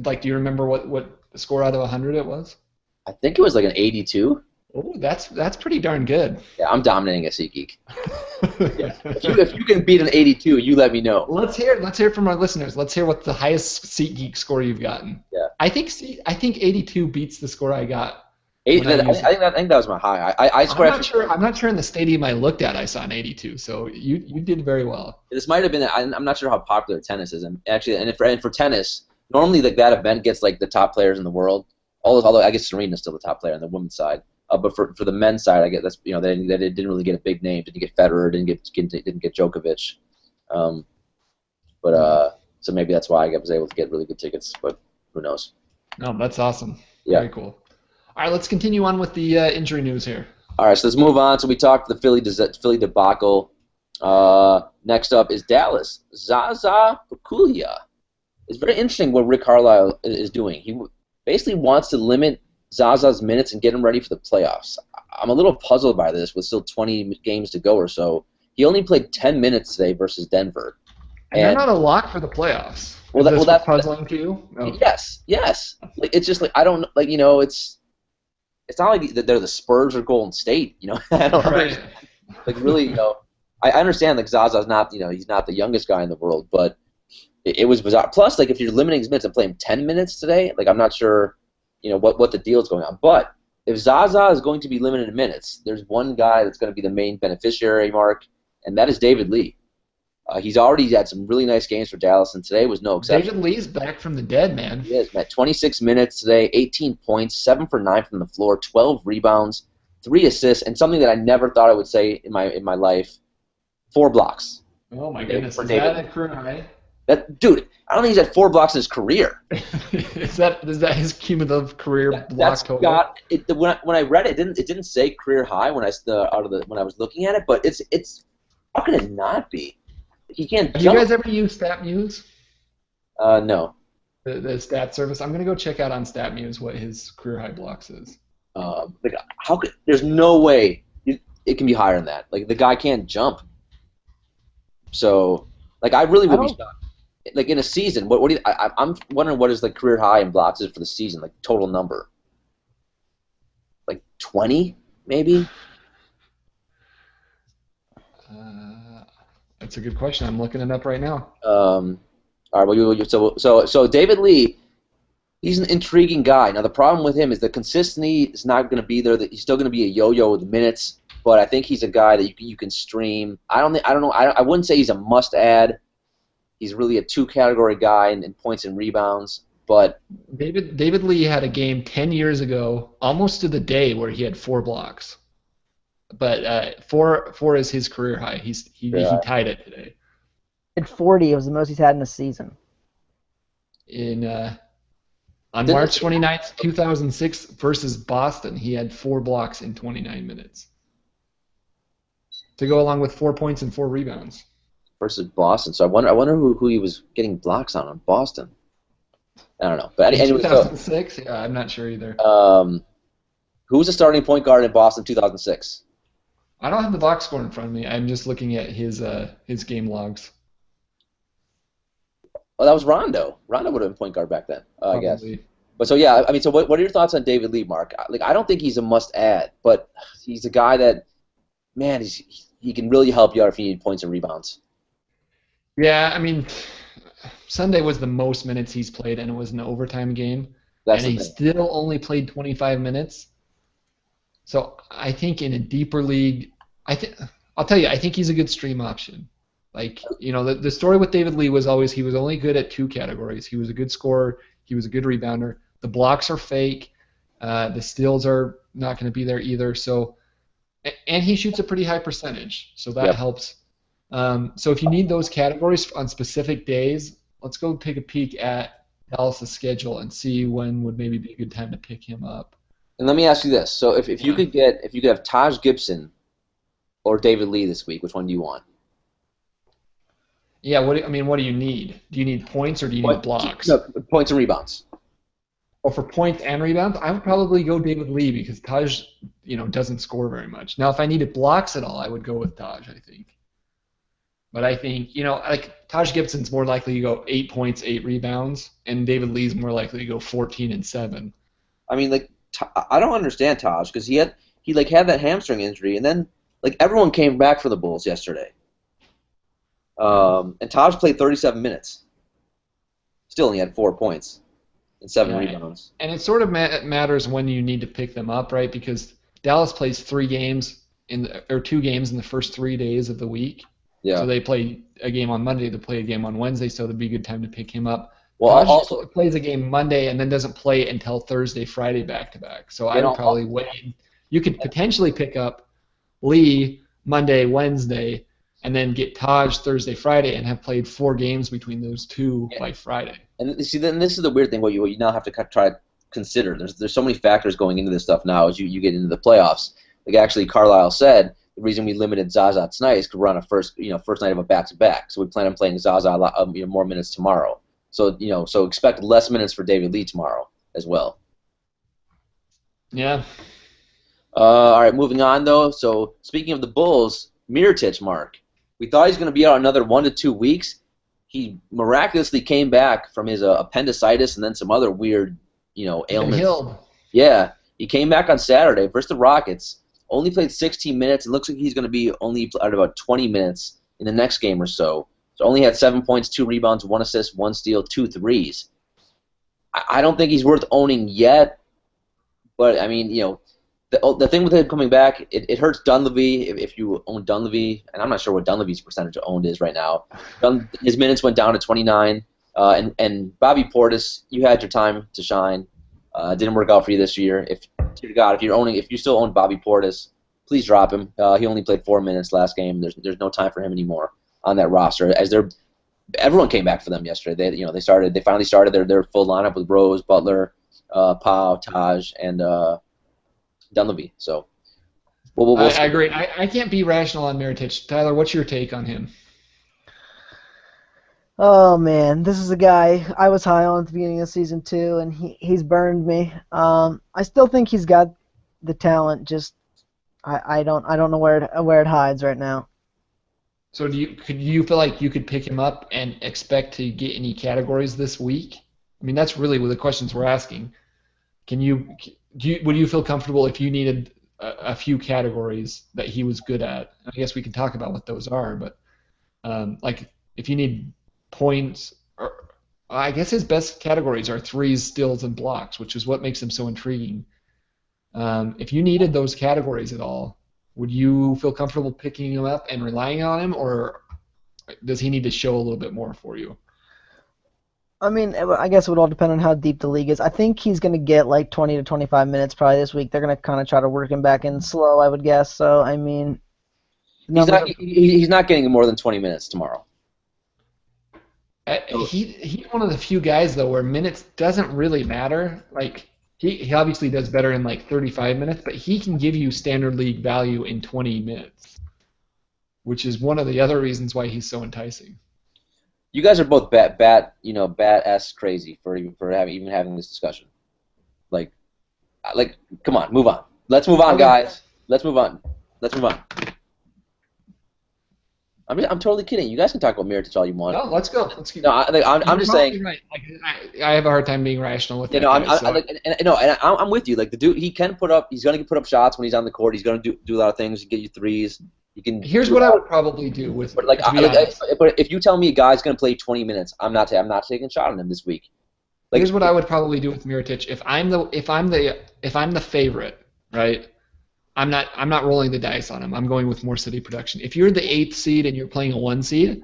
A: Like, do you remember what score out of 100 it was?
B: I think it was like an 82.
A: Oh, that's pretty darn good.
B: Yeah, I'm dominating at SeatGeek. Yeah. If you can beat an 82, you let me know.
A: Let's hear it from our listeners. Let's hear what the highest SeatGeek score you've gotten.
B: Yeah.
A: I think 82 beats the score I got.
B: I think that was my high.
A: I'm not sure in the stadium I looked at I saw an 82. So you did very well.
B: This might have been. I'm not sure how popular tennis is. And for tennis, normally that event gets like the top players in the world. Although I guess Serena's still the top player on the women's side. But for the men's side, I guess that's they didn't really get a big name. Didn't get Federer. Didn't get Djokovic. So maybe that's why I was able to get really good tickets. But who knows?
A: No, that's awesome.
B: Yeah.
A: Very cool. All right, let's continue on with the injury news here.
B: All right, so let's move on. So we talked the Philly debacle. Next up is Dallas. Zaza Pachulia. It's very interesting what Rick Carlisle is doing. He basically wants to limit Zaza's minutes and get him ready for the playoffs. I'm a little puzzled by this with still 20 games to go or so. He only played 10 minutes today versus Denver.
A: And they're not a lock for the playoffs. That's puzzling to you? No.
B: Yes. Like, it's just like I don't like it's not like they're the Spurs or Golden State. I don't understand. Like really, I understand like Zaza's not he's not the youngest guy in the world, but it was bizarre. Plus, like if you're limiting his minutes and playing 10 minutes today, like I'm not sure. What the deal is going on. But if Zaza is going to be limited in minutes, there's one guy that's going to be the main beneficiary, Mark, and that is David Lee. He's already had some really nice games for Dallas, and today was no exception.
A: David Lee's back from the dead, man.
B: He is, man. 26 minutes today, 18 points, 7 for 9 from the floor, 12 rebounds, 3 assists, and something that I never thought I would say in my life, 4 blocks.
A: Oh, my goodness. Is that a career high?
B: Dude, I don't think he's had 4 blocks in his career.
A: is that his cumulative career block total?
B: When I read it, it didn't say career high when I was looking at it, but it's how can it not be? He can't.
A: Have you guys ever used StatMuse?
B: No.
A: The stat service. I'm gonna go check out on StatMuse what his career high blocks is.
B: There's no way it can be higher than that. Like the guy can't jump. So like I really would be shocked. Like in a season, what do you? I'm wondering what his like career high in blocks is for the season, like total number. Like 20, maybe.
A: That's a good question. I'm looking it up right now.
B: All right. Well, so David Lee, he's an intriguing guy. Now the problem with him is the consistency is not going to be there. That he's still going to be a yo-yo with minutes, but I think he's a guy that you can stream. I don't know. I wouldn't say he's a must-add. He's really a 2-category guy in points and rebounds. But
A: David Lee had a game 10 years ago, almost to the day, where he had 4 blocks. But 4 is his career high. He tied it today.
C: At 40, it was the most he's had in a season.
A: On March 29th, 2006 versus Boston, he had 4 blocks in 29 minutes. To go along with 4 points and 4 rebounds.
B: Versus Boston. So I wonder who he was getting blocks on Boston. I don't know. But anyway,
A: 2006? Yeah, I'm not sure either.
B: Who was the starting point guard in Boston 2006?
A: I don't have the box score in front of me. I'm just looking at his game logs.
B: Oh, that was Rondo. Rondo would have been point guard back then, I guess. But so yeah, I mean, so what are your thoughts on David Lee, Mark? Like, I don't think he's a must-add, but he's a guy that, man, he can really help you out if you need points and rebounds.
A: Yeah, I mean, Sunday was the most minutes he's played, and it was an overtime game, and he still only played 25 minutes. So I think in a deeper league, I'll tell you, I think he's a good stream option. Like, the story with David Lee was always he was only good at 2 categories. He was a good scorer. He was a good rebounder. The blocks are fake. The steals are not going to be there either. So, and he shoots a pretty high percentage, so that helps. So if you need those categories on specific days, let's go take a peek at Dallas' schedule and see when would maybe be a good time to pick him up.
B: And let me ask you this: so if you could have Taj Gibson or David Lee this week, which one do you want?
A: Yeah, what do you need? Do you need points or do you need blocks?
B: No, points and rebounds.
A: Well, for points and rebounds, I would probably go David Lee because Taj, doesn't score very much. Now, if I needed blocks at all, I would go with Taj, I think. But I think, like Taj Gibson's more likely to go 8 points, 8 rebounds, and David Lee's more likely to go 14 and 7.
B: I mean, like, I don't understand Taj because he had that hamstring injury, and then everyone came back for the Bulls yesterday. And Taj played 37 minutes. Still only had 4 points and 7 rebounds.
A: And it sort of matters when you need to pick them up, right? Because Dallas plays 2 games in the first 3 days of the week.
B: Yeah.
A: So they play a game on Monday, they play a game on Wednesday, so it'd be a good time to pick him up.
B: Well,
A: Taj also plays a game Monday and then doesn't play until Thursday, Friday back-to-back. So I would probably wait. You could potentially pick up Lee Monday, Wednesday, and then get Taj Thursday, Friday, and have played 4 games between those 2 by Friday.
B: And see, then this is the weird thing. What you now have to try to consider. There's so many factors going into this stuff now as you get into the playoffs. Like actually, Carlisle said the reason we limited Zaza tonight is because we're on a first night of a back-to-back. So we plan on playing Zaza a lot, more minutes tomorrow. So so expect less minutes for David Lee tomorrow as well.
A: Yeah.
B: All right, moving on though. So speaking of the Bulls, Mirotic, Mark. We thought he was going to be out another 1 to 2 weeks. He miraculously came back from his appendicitis and then some other weird, ailments. Yeah, he came back on Saturday versus the Rockets. Only played 16 minutes. It looks like he's going to be only at about 20 minutes in the next game or so. So only had 7 points, 2 rebounds, 1 assist, 1 steal, 2 threes. I don't think he's worth owning yet. But I mean, the thing with him coming back, it hurts Dunleavy if you own Dunleavy, and I'm not sure what Dunleavy's percentage of owned is right now. His minutes went down to 29, and Bobby Portis, you had your time to shine. Didn't work out for you this year. If you still own Bobby Portis, please drop him. He only played 4 minutes last game. There's no time for him anymore on that roster. Everyone came back for them yesterday. They finally started their full lineup with Rose, Butler, Pau, Taj, and Dunleavy. So
A: I agree. I can't be rational on Mirotic. Tyler, what's your take on him?
C: Oh man, this is a guy I was high on at the beginning of season 2, and he's burned me. I still think he's got the talent. Just I don't know where it hides right now.
A: So could you feel like you could pick him up and expect to get any categories this week? I mean, that's really what the questions we're asking. Would you feel comfortable if you needed a few categories that he was good at? I guess we can talk about what those are, but like if you need points, or I guess his best categories are threes, steals, and blocks, which is what makes him so intriguing. If you needed those categories at all, would you feel comfortable picking him up and relying on him, or does he need to show a little bit more for you?
C: I mean, I guess it would all depend on how deep the league is. I think he's going to get like 20 to 25 minutes probably this week. They're going to kind of try to work him back in slow, I would guess. So, I mean...
B: He's not getting more than 20 minutes tomorrow.
A: He's one of the few guys, though, where minutes doesn't really matter. Like, he obviously does better in like 35 minutes, but he can give you standard league value in 20 minutes, which is one of the other reasons why he's so enticing.
B: You guys are both bat-ass crazy for even having this discussion. Like, come on, move on. Let's move on, guys. Let's move on. I'm totally kidding. You guys can talk about Mirotic all you want.
A: No, let's go. Let's keep.
B: No, I'm just saying.
A: Right. Like, I have a hard time being rational with that.
B: I'm with you. Like the dude, he's going to put up shots when he's on the court. He's going to do a lot of things. He can get you threes.
A: Here's what I would probably do with.
B: But if you tell me a guy's going to play 20 minutes, I'm not taking a shot on him this week.
A: Here's what I would probably do with Mirotic. If I'm the favorite, right? I'm not rolling the dice on him. I'm going with more city production. If you're the 8th seed and you're playing a 1 seed,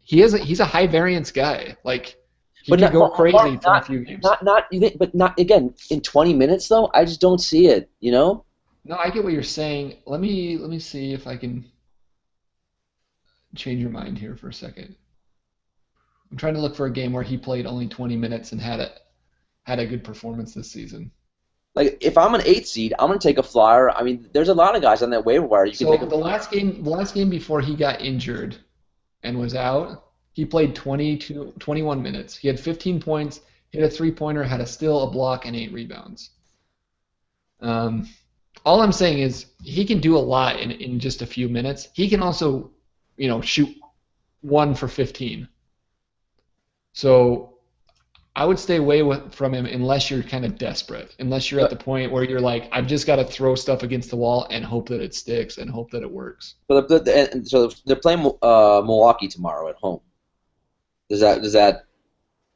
A: he's a high variance guy. Like he can go crazy for a few games.
B: But not again in 20 minutes though. I just don't see it.
A: No, I get what you're saying. Let me see if I can change your mind here for a second. I'm trying to look for a game where he played only 20 minutes and had a good performance this season.
B: Like, if I'm an 8 seed, I'm going to take a flyer. I mean, there's a lot of guys on that waiver wire. You can take
A: the last game before he got injured and was out, he played 21 minutes. He had 15 points, hit a three-pointer, had a steal, a block, and 8 rebounds. All I'm saying is he can do a lot in just a few minutes. He can also, shoot 1 for 15. So I would stay away from him unless you're kind of desperate, unless you're at the point where you're like, I've just got to throw stuff against the wall and hope that it sticks and hope that it works.
B: So they're playing Milwaukee tomorrow at home. Does that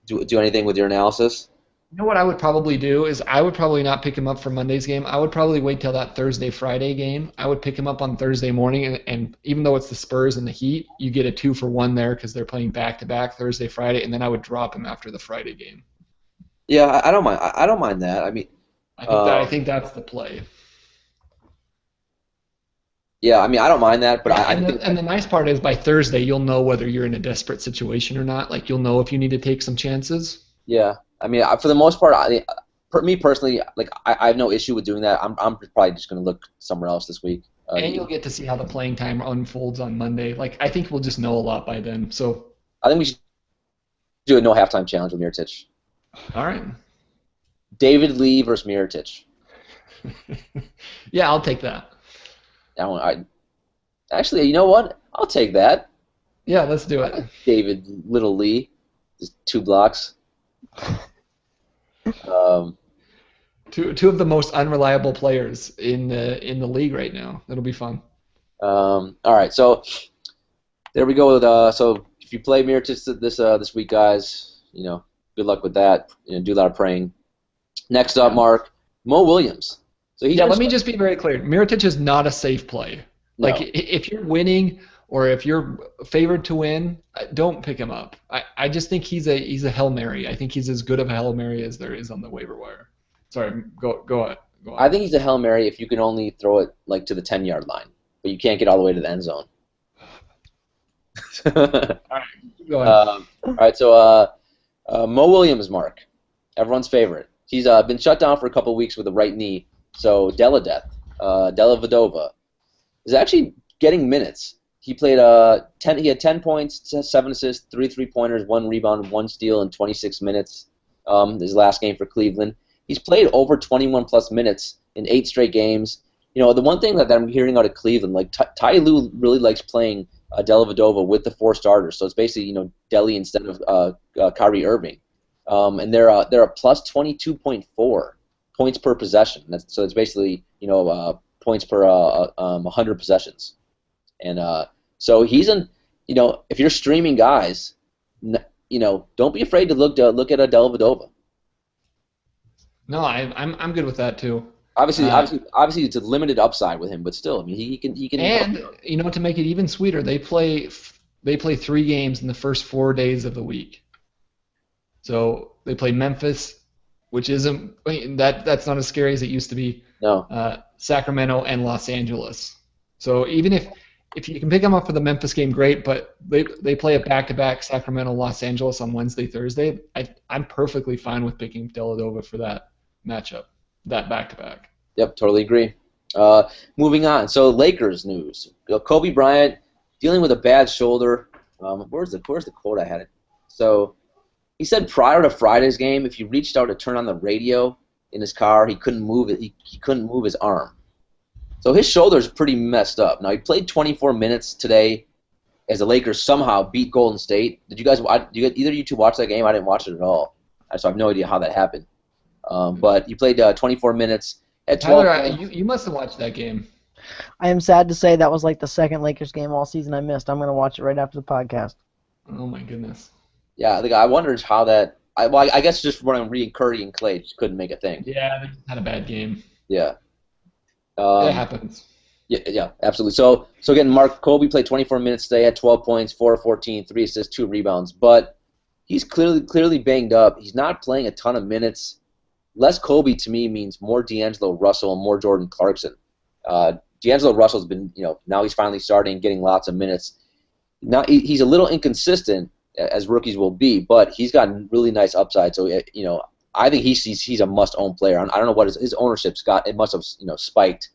B: do anything with your analysis?
A: You know what I would probably do is I would probably not pick him up for Monday's game. I would probably wait till that Thursday-Friday game. I would pick him up on Thursday morning, and even though it's the Spurs and the Heat, you get a 2-for-1 there because they're playing back-to-back Thursday-Friday, and then I would drop him after the Friday game.
B: Yeah, I don't mind. I don't mind that. I mean,
A: I think that's the play.
B: Yeah, I mean, I don't mind that, but
A: and the nice part is by Thursday you'll know whether you're in a desperate situation or not. Like, you'll know if you need to take some chances.
B: Yeah. I mean, for the most part, for me personally, like I have no issue with doing that. I'm probably just going to look somewhere else this week.
A: And you'll get to see how the playing time unfolds on Monday. Like, I think we'll just know a lot by then. So
B: I think we should do a no halftime challenge with Mirotic.
A: All right.
B: David Lee versus Mirotic.
A: Yeah, I'll take that.
B: Actually, you know what? I'll take that.
A: Yeah, let's do it.
B: David Little Lee, just 2 blocks.
A: Two of the most unreliable players in the league right now. It'll be fun.
B: All right, so there we go. So if you play Mirotic this week, guys, good luck with that. Do a lot of praying. Next up, Mark, Mo Williams. So
A: let me just be very clear. Mirotic is not a safe play.
B: No.
A: Like, if you're winning or if you're favored to win, don't pick him up. I just think he's a Hail Mary. I think he's as good of a Hail Mary as there is on the waiver wire. Sorry, go on.
B: I think he's a Hail Mary if you can only throw it like to the 10-yard line, but you can't get all the way to the end zone.
A: All right, go on.
B: All right, so Mo Williams, Mark, everyone's favorite. He's been shut down for a couple weeks with a right knee. So Dellavedova is actually getting minutes. He played He had 10 points, 7 assists, 3 3-pointers, 1 rebound, 1 steal in 26 minutes. His last game for Cleveland. He's played over 21 plus minutes in 8 straight games. The one thing that I'm hearing out of Cleveland, like Ty Lue really likes playing Dellavedova with the 4 starters. So it's basically Delly instead of Kyrie Irving. And they're a plus 22.4 points per possession. So it's basically points per 100 possessions. And so he's if you're streaming guys, don't be afraid to look at a Dellavedova.
A: No, I'm good with that too.
B: Obviously, it's a limited upside with him, but still, I mean, he can.
A: And to make it even sweeter, they play 3 games in the first 4 days of the week. So they play Memphis, which isn't that's not as scary as it used to be.
B: No.
A: Sacramento and Los Angeles. So even if you can pick them up for the Memphis game, great. But they play a back-to-back Sacramento Los Angeles on Wednesday, Thursday. I'm perfectly fine with picking Dellavedova for that matchup, that back-to-back.
B: Yep, totally agree. Moving on. So Lakers news. Kobe Bryant dealing with a bad shoulder. Where's the quote I had it? So he said prior to Friday's game, if you reached out to turn on the radio in his car, he couldn't move it. He couldn't move his arm. So his shoulder's pretty messed up. Now, he played 24 minutes today as the Lakers somehow beat Golden State. Did either of you two watch that game? I didn't watch it at all. So I have no idea how that happened. But he played 24 minutes. At 12
A: Tyler, you must have watched that game.
C: I am sad to say that was like the second Lakers game all season I missed. I'm going to watch it right after the podcast.
A: Oh, my goodness.
B: Yeah, I wondered how that. I guess just from what I'm reading, Curry and Clay just couldn't make a thing.
A: Yeah, they had a bad game.
B: Yeah.
A: It happens.
B: Yeah, absolutely. So again, Mark, Kobe played 24 minutes today, had 12 points, 4 of 14, 3 assists, 2 rebounds. But he's clearly banged up. He's not playing a ton of minutes. Less Kobe to me means more D'Angelo Russell and more Jordan Clarkson. D'Angelo Russell's been, now he's finally starting, getting lots of minutes. Now he's a little inconsistent, as rookies will be, but he's got really nice upside. So I think he's a must-own player. I don't know what his ownership's got. It must have spiked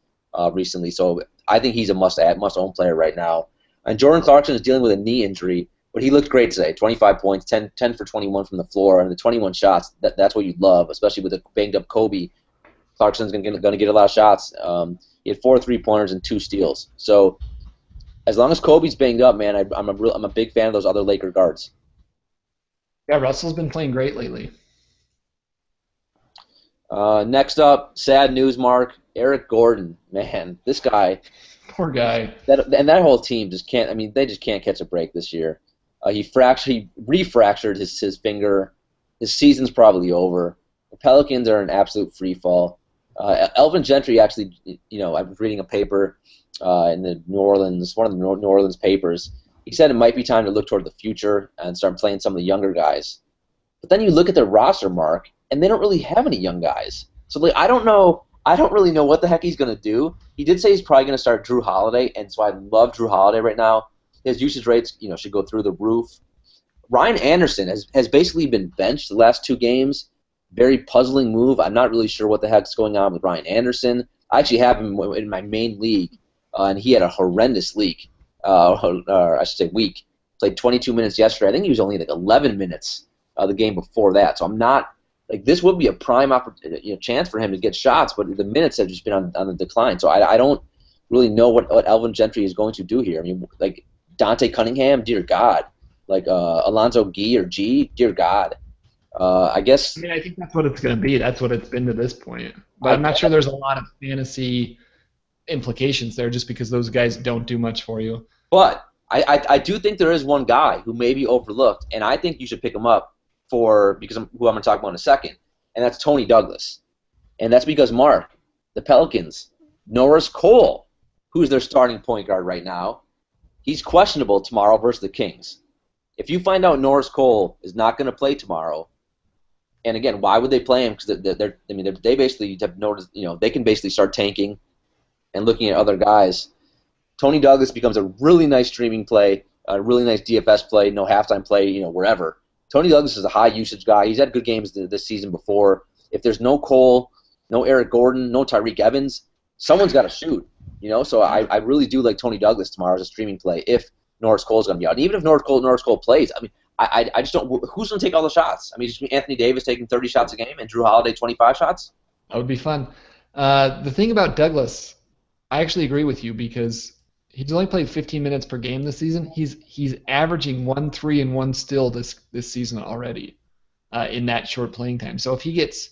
B: recently. So I think he's a must-own player right now. And Jordan Clarkson is dealing with a knee injury, but he looked great today. 25 points, 10 for 21 from the floor, and the 21 shots. That's what you'd love, especially with a banged-up Kobe. Clarkson's going to get a lot of shots. He had 4 3-pointers and 2 steals. So as long as Kobe's banged up, man, I'm a big fan of those other Laker guards.
A: Yeah, Russell's been playing great lately.
B: Next up, sad news, Mark. Eric Gordon, man, this guy.
A: Poor guy.
B: That whole team just can't. I mean, they just can't catch a break this year. He refractured his finger. His season's probably over. The Pelicans are an absolute free fall. Elvin Gentry actually, I was reading a paper in the one of the New Orleans papers. He said it might be time to look toward the future and start playing some of the younger guys. But then you look at their roster, Mark, and they don't really have any young guys. So I don't really know what the heck he's going to do. He did say he's probably going to start Drew Holiday, and so I love Drew Holiday right now. His usage rates, should go through the roof. Ryan Anderson has basically been benched the last 2 games. Very puzzling move. I'm not really sure what the heck's going on with Ryan Anderson. I actually have him in my main league, and he had a horrendous week. Played 22 minutes yesterday. I think he was only 11 minutes the game before that. So I'm not this would be a prime chance for him to get shots, but the minutes have just been on the decline. So I don't really know what Elvin Gentry is going to do here. I mean, Dante Cunningham, dear God. Alonzo Gee or G, dear God. I guess.
A: I mean, I think that's what it's going to be. That's what it's been to this point. But I'm not sure there's a lot of fantasy implications there just because those guys don't do much for you.
B: But I do think there is one guy who may be overlooked, and I think you should pick him up because who I'm going to talk about in a second, and that's Tony Douglas. And that's because, Mark, the Pelicans, Norris Cole, who's their starting point guard right now, he's questionable tomorrow versus the Kings. If you find out Norris Cole is not going to play tomorrow, and again, why would they play him? Because they basically have noticed, they can basically start tanking and looking at other guys. Tony Douglas becomes a really nice streaming play, a really nice DFS play, no halftime play, wherever. Tony Douglas is a high usage guy. He's had good games this season before. If there's no Cole, no Eric Gordon, no Tyreek Evans, someone's got to shoot. So I really do like Tony Douglas tomorrow as a streaming play if Norris Cole's going to be out. And even if Norris Cole plays, I mean, I just don't. Who's going to take all the shots? I mean, just Anthony Davis taking 30 shots a game and Drew Holiday 25 shots.
A: That would be fun. The thing about Douglas, I actually agree with you because he's only played 15 minutes per game this season. He's averaging 1 3 and 1 steal this season already in that short playing time. So if he gets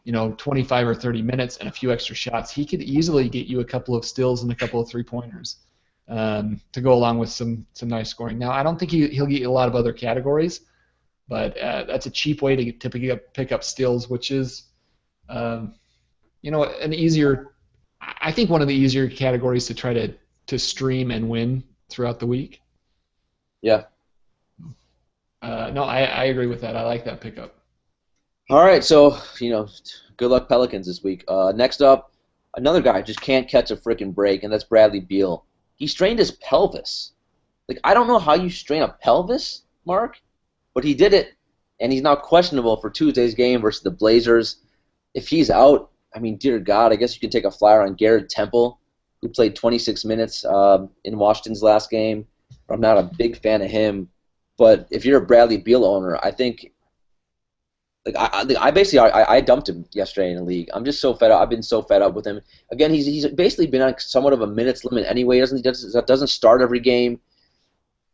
A: 25 or 30 minutes and a few extra shots, he could easily get you a couple of steals and a couple of 3-pointers. To go along with some nice scoring. Now, I don't think he'll get a lot of other categories, but that's a cheap way to pick up steals, which is, an easier. I think one of the easier categories to try to stream and win throughout the week.
B: Yeah.
A: No, I agree with that. I like that pickup.
B: All right, so good luck Pelicans this week. Next up, another guy just can't catch a freaking break, and that's Bradley Beal. He strained his pelvis. I don't know how you strain a pelvis, Mark, but he did it, and he's now questionable for Tuesday's game versus the Blazers. If he's out, I mean, dear God, I guess you can take a flyer on Garrett Temple, who played 26 minutes in Washington's last game. I'm not a big fan of him, but if you're a Bradley Beal owner, I think I dumped him yesterday in the league. I'm just so fed up. I've been so fed up with him. Again, he's basically been on somewhat of a minutes limit anyway. He doesn't start every game.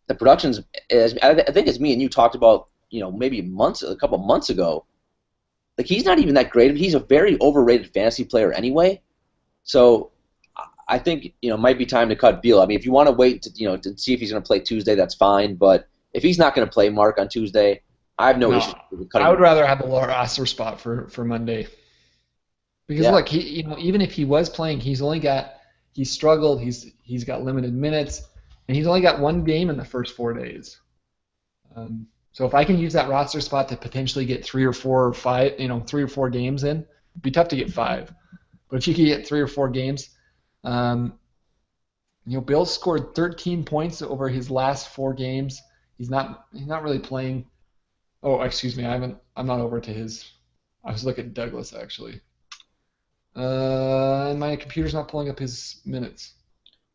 B: The production's, I think as me and you talked about, maybe a couple months ago. He's not even that great. He's a very overrated fantasy player anyway. So I think it might be time to cut Beal. I mean, if you want to wait to see if he's going to play Tuesday, that's fine. But if he's not going to play Mark on Tuesday, I have no issue with cutting.
A: I would rather have a lower roster spot for Monday. Because look, he even if he was playing, he's struggled. He's got limited minutes, and he's only got 1 game in the first 4 days. So if I can use that roster spot to potentially get 3 or 4 or 5, 3 or 4 games in, it'd be tough to get 5. But if you could get 3 or 4 games, Bill scored 13 points over his last 4 games. He's not really playing. Oh, excuse me. I'm not over to his. I was looking at Douglas actually. And my computer's not pulling up his minutes.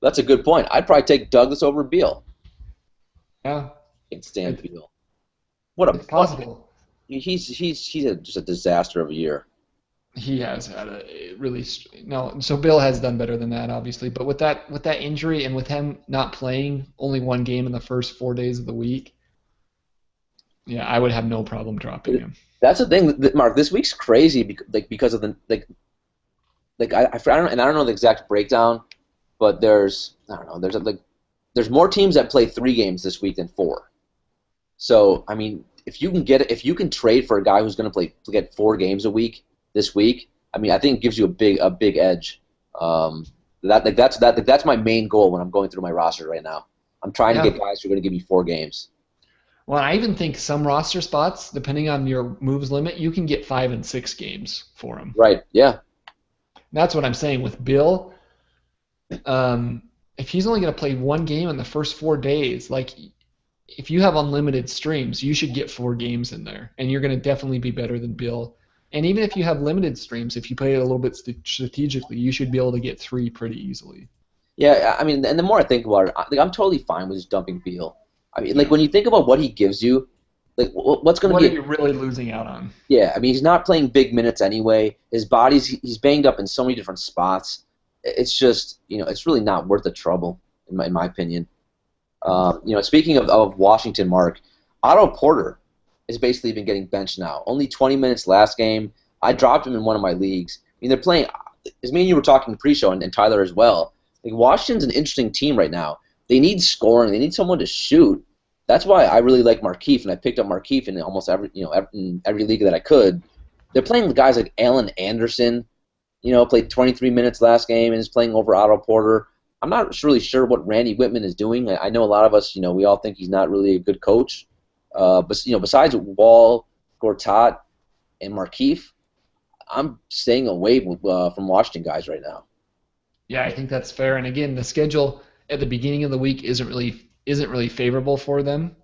B: That's a good point. I'd probably take Douglas over Beal.
A: Yeah.
B: Can't stand Beal. It's
A: possible.
B: He's just a disaster of a year.
A: He has had a really no. So Bill has done better than that, obviously. But with that injury and with him not playing only one game in the first 4 days of the week, yeah, I would have no problem dropping him.
B: That's the thing, Mark. This week's crazy because of the I don't know the exact breakdown, but there's more teams that play 3 games this week than 4. So I mean, if you can trade for a guy who's going to get 4 games a week this week, I mean, I think it gives you a big edge. That's my main goal when I'm going through my roster right now. I'm trying to get guys who are going to give me 4 games.
A: Well, I even think some roster spots, depending on your moves limit, you can get 5 and 6 games for them.
B: Right. Yeah.
A: That's what I'm saying with Bill. If he's only going to play 1 game in the first 4 days, like if you have unlimited streams, you should get 4 games in there, and you're going to definitely be better than Bill. And even if you have limited streams, if you play it a little bit strategically, you should be able to get 3 pretty easily.
B: Yeah, I mean, and the more I think about it, I'm totally fine with just dumping Beal. I mean, when you think about what he gives you, what's going to be?
A: What are you really losing out on?
B: Yeah, I mean, he's not playing big minutes anyway. His he's banged up in so many different spots. It's just, it's really not worth the trouble, in my opinion. Speaking of Washington, Mark, Otto Porter has basically been getting benched now. Only 20 minutes last game. I dropped him in one of my leagues. I mean, they're playing, as me and you were talking pre-show, and Tyler as well. Washington's an interesting team right now. They need scoring. They need someone to shoot. That's why I really like Markieff, and I picked up Markieff in almost every league that I could. They're playing with guys like Alan Anderson, played 23 minutes last game and is playing over Otto Porter. I'm not really sure what Randy Whitman is doing. I know a lot of us, we all think he's not really a good coach. But besides Wall, Gortat, and Markieff, I'm staying away from Washington guys right now.
A: Yeah, I think that's fair. And again, the schedule at the beginning of the week isn't really favorable for them.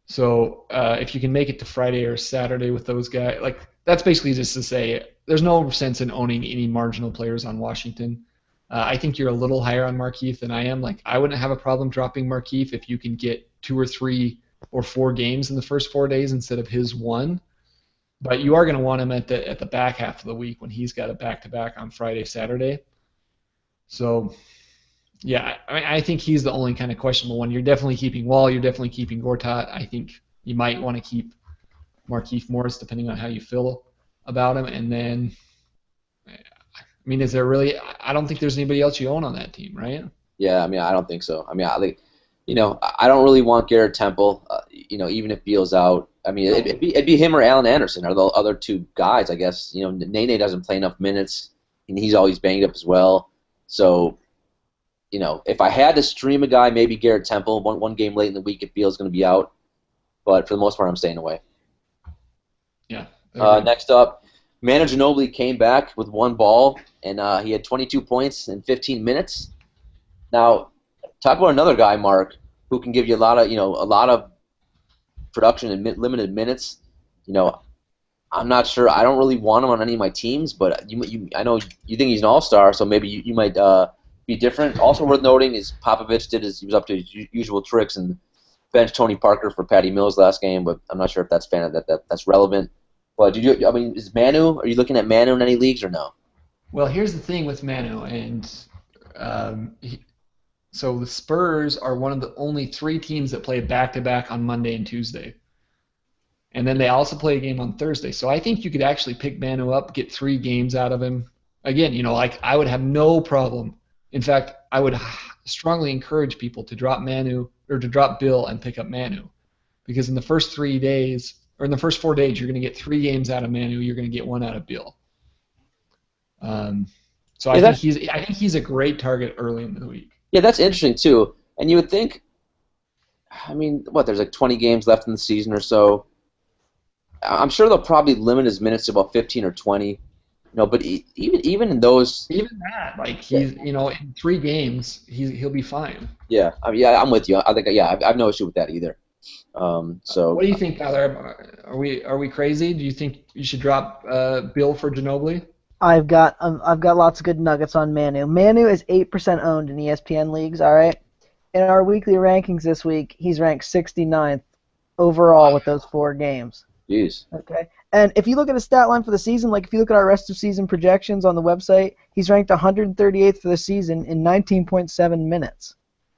A: So if you can make it to Friday or Saturday with those guys, that's basically just to say there's no sense in owning any marginal players on Washington. I think you're a little higher on Markieff than I am. I wouldn't have a problem dropping Markieff if you can get 2 or 3 or 4 games in the first 4 days instead of his 1. But you are going to want him at the back half of the week when he's got a back-to-back on Friday, Saturday. So, yeah, I think he's the only kind of questionable one. You're definitely keeping Wall. You're definitely keeping Gortat. I think you might want to keep Markieff Morris depending on how you feel about him. And then, I mean, is there really – I don't think there's anybody else you own on that team, right?
B: Yeah, I mean, I don't think so. I mean, I don't really want Garrett Temple, even if Beal's out. I mean, it'd be him or Alan Anderson are the other 2 guys, I guess. Nene doesn't play enough minutes, and he's always banged up as well. So, if I had to stream a guy, maybe Garrett Temple, one game late in the week if Beal's going to be out. But for the most part, I'm staying away.
A: Yeah.
B: Next up, Manu Ginobili came back with 1 ball, and he had 22 points in 15 minutes. Now, talk about another guy, Mark, who can give you a lot of production in limited minutes. I'm not sure. I don't really want him on any of my teams, but I know you think he's an all-star, so maybe you might be different. Also worth noting is Popovich he was up to his usual tricks and benched Tony Parker for Patty Mills last game, but I'm not sure if that's that's relevant. But is Manu? Are you looking at Manu in any leagues or no?
A: Well, here's the thing with Manu, and so the Spurs are one of the only 3 teams that play back-to-back on Monday and Tuesday. And then they also play a game on Thursday. So I think you could actually pick Manu up, get 3 games out of him. Again, I would have no problem. In fact, I would strongly encourage people to drop Manu or to drop Bill and pick up Manu. Because in the first 3 days, or in the first 4 days, you're going to get 3 games out of Manu. You're going to get 1 out of Bill. So I think he's a great target early in the week.
B: Yeah, that's interesting too. And you would think, there's 20 games left in the season or so. I'm sure they'll probably limit his minutes to about 15 or 20. But even in those,
A: even that, like he's in 3 games he'll be fine.
B: Yeah, I'm with you. I think I've no issue with that either. So
A: what do you think, Tyler? Are we crazy? Do you think you should drop Bill for Ginobili?
C: I've got lots of good nuggets on Manu. Manu is 8% owned in ESPN leagues. All right. In our weekly rankings this week, he's ranked 69th overall with those 4 games.
B: Jeez.
C: Okay. And if you look at his stat line for the season, like if you look at our rest of season projections on the website, he's ranked 138th for the season in 19.7 minutes.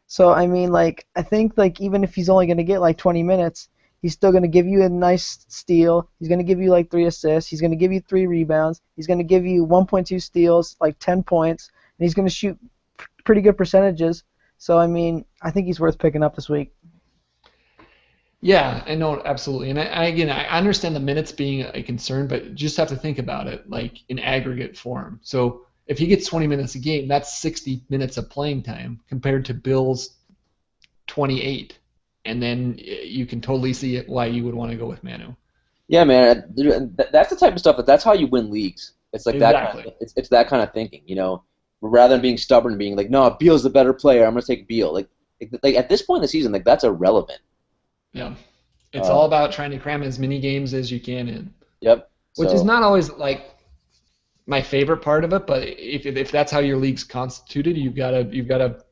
C: So I mean, like I think like even if he's only going to get like 20 minutes, he's still going to give you a nice steal. He's going to give you like 3 assists. He's going to give you 3 rebounds. He's going to give you 1.2 steals, like 10 points, and he's going to shoot pretty good percentages. So I mean, I think he's worth picking up this week.
A: Yeah, I know, absolutely. And I understand the minutes being a concern, but just have to think about it like in aggregate form. So if he gets 20 minutes a game, that's 60 minutes of playing time compared to Bill's 28. And then you can totally see why you would want to go with Manu.
B: Yeah, man, that's the type of stuff that's how you win leagues. It's like
A: exactly.
B: that. It's that kind of thinking, rather than being stubborn and being like, no, Beal's the better player. I'm gonna take Beal. Like at this point in the season, like that's irrelevant.
A: Yeah, it's all about trying to cram as many games as you can in.
B: Yep.
A: Which is not always like my favorite part of it, but if that's how your league's constituted, you've got to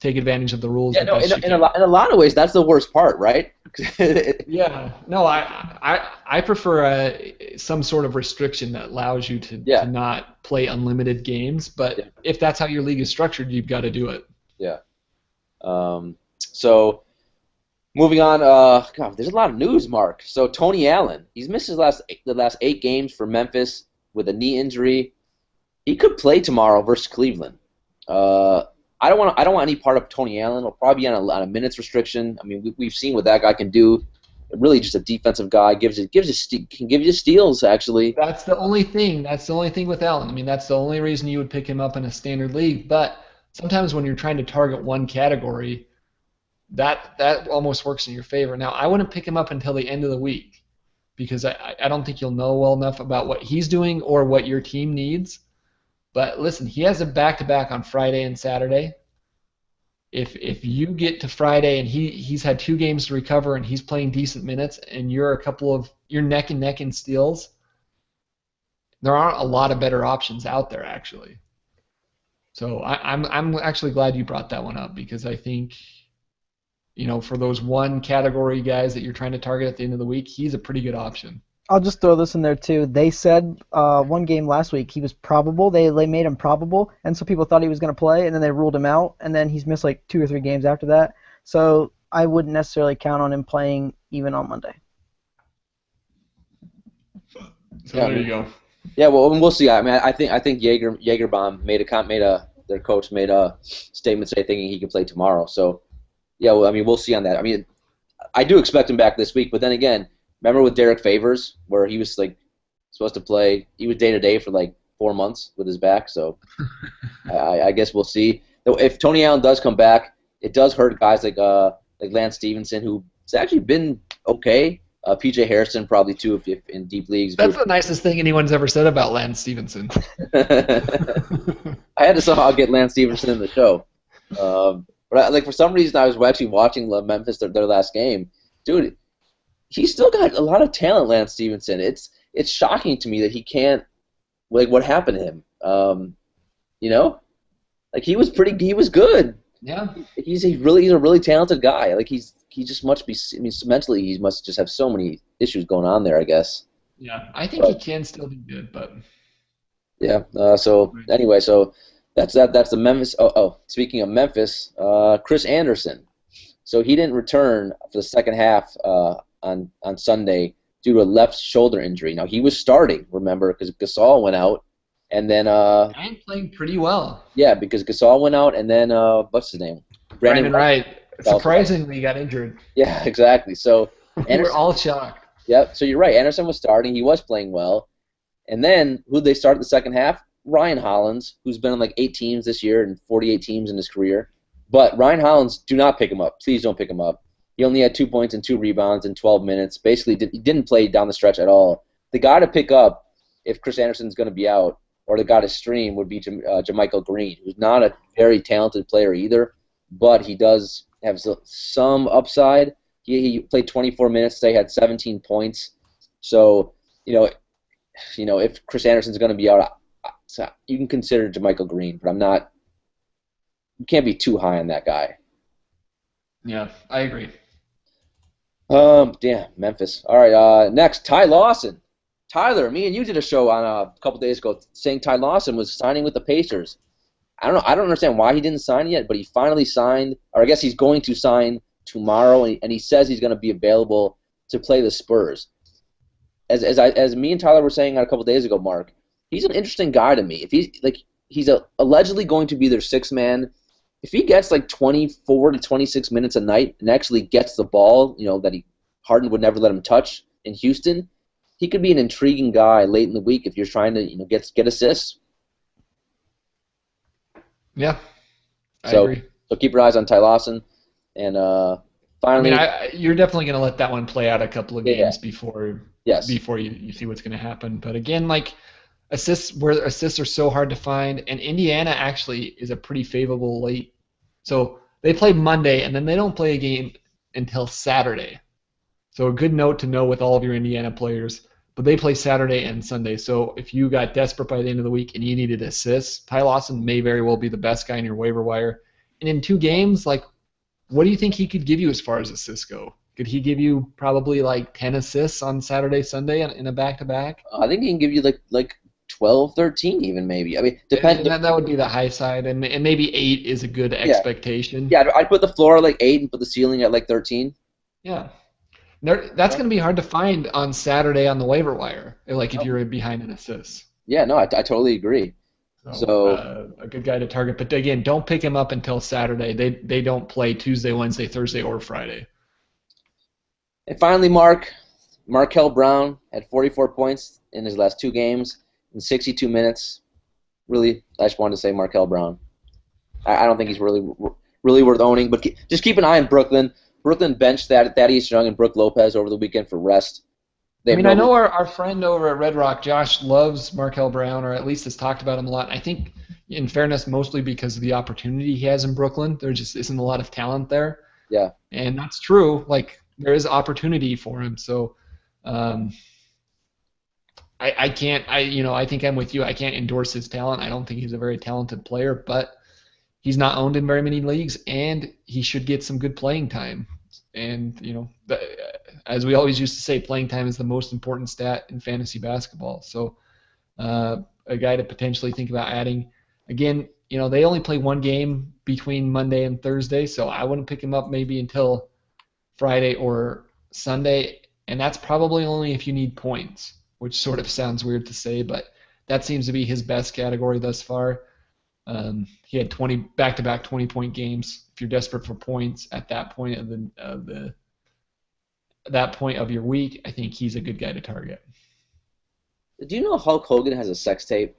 A: take advantage of the rules.
B: Yeah, no, in a lot of ways, that's the worst part, right?
A: Yeah, no, I prefer some sort of restriction that allows you to not play unlimited games. But if that's how your league is structured, you've got to do it.
B: Yeah. So moving on, God, there's a lot of news, Mark. So Tony Allen, he's missed the last 8 games for Memphis with a knee injury. He could play tomorrow versus Cleveland. I don't want any part of Tony Allen. He'll probably be on a minutes restriction. I mean, we've seen what that guy can do. Really, just a defensive guy can give you steals. Actually,
A: that's the only thing. That's the only thing with Allen. I mean, that's the only reason you would pick him up in a standard league. But sometimes when you're trying to target one category, that almost works in your favor. Now, I wouldn't pick him up until the end of the week because I don't think you'll know well enough about what he's doing or what your team needs. But listen, he has a back-to-back on Friday and Saturday. If you get to Friday and he's had 2 games to recover and he's playing decent minutes and you're neck and neck in steals, there aren't a lot of better options out there actually. So I'm actually glad you brought that one up because I think for those one category guys that you're trying to target at the end of the week, he's a pretty good option.
C: I'll just throw this in there too. They said one game last week he was probable. They made him probable, and so people thought he was going to play, and then they ruled him out, and then he's missed like 2 or 3 games after that. So I wouldn't necessarily count on him playing even on Monday.
A: So there you go.
B: Yeah, well, we'll see. I mean, I think Jagerbaum their coach made a statement today thinking he could play tomorrow. So yeah, well, I mean, we'll see on that. I mean, I do expect him back this week, but then again. Remember with Derek Favors, where he was like supposed to play? He was day-to-day for like 4 months with his back. So I guess we'll see. If Tony Allen does come back, it does hurt guys like Lance Stevenson, who's actually been okay. P.J. Harrison probably too, if in deep leagues.
A: That's the nicest thing anyone's ever said about Lance Stevenson.
B: I had to somehow get Lance Stevenson in the show, but for some reason I was actually watching Memphis their last game, dude. He's still got a lot of talent, Lance Stevenson. It's shocking to me that he can't, like, what happened to him? Like he was good.
A: Yeah.
B: He's a really talented guy. Like he just must be. I mean, mentally he must just have so many issues going on there, I guess.
A: Yeah, I think he can still be good, but.
B: Yeah. So anyway, that's the Memphis. Speaking of Memphis, Chris Anderson. So he didn't return for the second half. On Sunday due to a left shoulder injury. Now he was starting, remember, because Gasol went out, and then
A: I'm playing pretty well.
B: Yeah, because Gasol went out, and then what's his name?
A: Brandon Wright. Surprisingly got injured.
B: Yeah, exactly. So
A: we're all shocked.
B: Yep. So you're right. Anderson was starting. He was playing well, and then who they start the second half? Ryan Hollins, who's been on like 8 teams this year and 48 teams in his career. But Ryan Hollins, do not pick him up. Please don't pick him up. He only had 2 points and 2 rebounds in 12 minutes. Basically, he didn't play down the stretch at all. The guy to pick up if Chris Anderson's going to be out, or the guy to stream would be Jermichael Green, who's not a very talented player either, but he does have some upside. He played 24 minutes today, had 17 points. So, if Chris Anderson's going to be out, you can consider Jermichael Green, but you can't be too high on that guy.
A: Yeah, I agree.
B: Damn, Memphis. All right, next, Ty Lawson. Tyler, me and you did a show on a couple days ago saying Ty Lawson was signing with the Pacers. I don't understand why he didn't sign yet, but he finally signed, or I guess he's going to sign tomorrow, and he says he's going to be available to play the Spurs. As me and Tyler were saying a couple days ago, Mark, he's an interesting guy to me. If he's allegedly going to be their sixth man. If he gets like 24 to 26 minutes a night and actually gets the ball, that Harden would never let him touch in Houston, he could be an intriguing guy late in the week if you're trying to get assists.
A: Yeah, I agree.
B: So keep your eyes on Ty Lawson, and finally,
A: you're definitely going to let that one play out a couple of games before you see what's going to happen. But again, like assists are so hard to find, and Indiana actually is a pretty favorable late. So they play Monday, and then they don't play a game until Saturday. So a good note to know with all of your Indiana players. But they play Saturday and Sunday. So if you got desperate by the end of the week and you needed assists, Ty Lawson may very well be the best guy in your waiver wire. And in 2 games, like, what do you think he could give you as far as assists go? Could he give you probably like 10 assists on Saturday, Sunday in a back-to-back?
B: I think he can give you like 12, 13 even maybe. I mean, depends.
A: That would be the high side, and maybe 8 is a good expectation.
B: Yeah, I'd put the floor at like 8 and put the ceiling at like 13.
A: Yeah. That's going to be hard to find on Saturday on the waiver wire, like if you're behind in assists.
B: Yeah, no, I totally agree. So
A: a good guy to target. But again, don't pick him up until Saturday. They don't play Tuesday, Wednesday, Thursday, or Friday.
B: And finally, Markel Brown had 44 points in his last 2 games in 62 minutes. Really, I just wanted to say Markel Brown. I don't think he's really worth owning, but just keep an eye on Brooklyn. Brooklyn benched Thaddeus Young and Brooke Lopez over the weekend for rest.
A: I know our friend over at Red Rock, Josh, loves Markel Brown, or at least has talked about him a lot. I think, in fairness, mostly because of the opportunity he has in Brooklyn. There just isn't a lot of talent there.
B: Yeah.
A: And that's true. Like, there is opportunity for him. So, I think I'm with you. I can't endorse his talent. I don't think he's a very talented player, but he's not owned in very many leagues, and he should get some good playing time. And, as we always used to say, playing time is the most important stat in fantasy basketball. So a guy to potentially think about adding. Again, they only play 1 game between Monday and Thursday, so I wouldn't pick him up maybe until Friday or Sunday, and that's probably only if you need points, which sort of sounds weird to say, but that seems to be his best category thus far. He had 20 back-to-back 20-point games. If you're desperate for points at that point of your week, I think he's a good guy to target.
B: Do you know Hulk Hogan has a sex tape?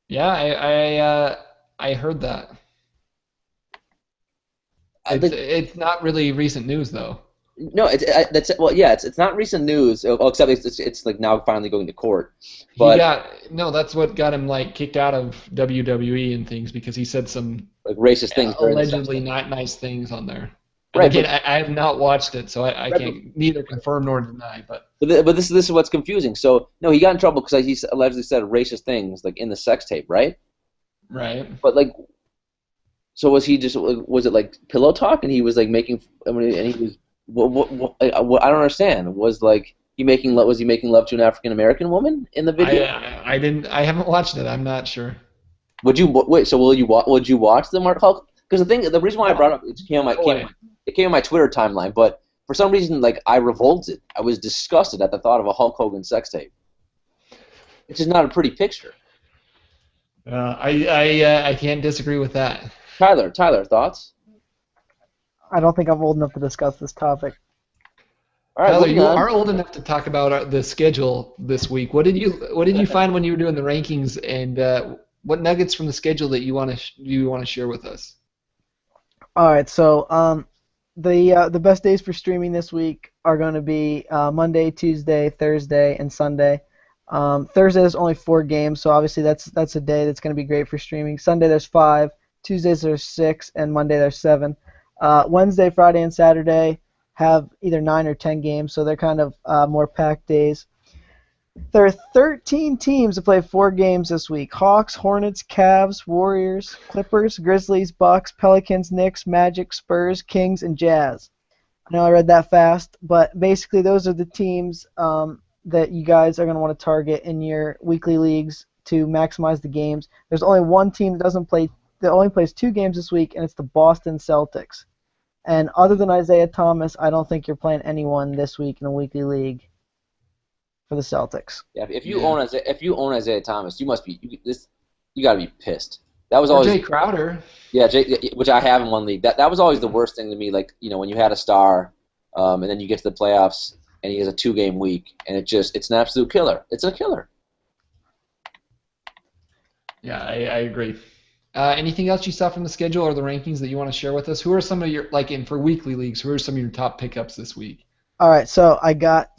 A: Yeah, I heard that. It's not really recent news though.
B: No, it's not recent news. Except it's like now finally going to court. But
A: that's what got him like kicked out of WWE and things, because he said some
B: like racist things,
A: allegedly not nice things on there.
B: Right.
A: Again, I have not watched it, so I can't neither confirm nor deny. But
B: this is what's confusing. So no, he got in trouble because he allegedly said racist things like in the sex tape, right?
A: Right.
B: But like, so was it like pillow talk, and he was like making? And he was. What I don't understand. Was he making love to an African American woman in the video?
A: I haven't watched it. I'm not sure.
B: Would you wait? So would you watch the Mark Hulk? Because the reason why I brought it up, it came on my Twitter timeline, but for some reason I revolted. I was disgusted at the thought of a Hulk Hogan sex tape. It's just not a pretty picture.
A: I can't disagree with that.
B: Tyler, thoughts?
C: I don't think I'm old enough to discuss this topic.
B: All right,
A: Tyler, you are old enough to talk about the schedule this week. What did you find when you were doing the rankings, and what nuggets from the schedule that you want to share with us?
C: All right, so the best days for streaming this week are going to be Monday, Tuesday, Thursday, and Sunday. Thursday there's only 4 games, so obviously that's a day that's going to be great for streaming. Sunday there's 5, Tuesdays there's 6, and Monday there's 7. Wednesday, Friday, and Saturday have either 9 or 10 games, so they're kind of more packed days. There are 13 teams that play 4 games this week. Hawks, Hornets, Cavs, Warriors, Clippers, Grizzlies, Bucks, Pelicans, Knicks, Magic, Spurs, Kings, and Jazz. I know I read that fast, but basically those are the teams that you guys are going to want to target in your weekly leagues to maximize the games. There's only one team that only plays 2 games this week, and it's the Boston Celtics. And other than Isaiah Thomas, I don't think you're playing anyone this week in a weekly league for the Celtics.
B: Yeah, if you own Isaiah Thomas, you got to be pissed. That was always
A: Jay Crowder.
B: Yeah, which I have in one league. That was always the worst thing to me. Like, when you had a star, and then you get to the playoffs and he has a 2-game week, and it's an absolute killer. It's a killer.
A: Yeah, I agree. Anything else you saw from the schedule or the rankings that you want to share with us? Who are some of your for weekly leagues? Who are some of your top pickups this week?
C: All right, so I got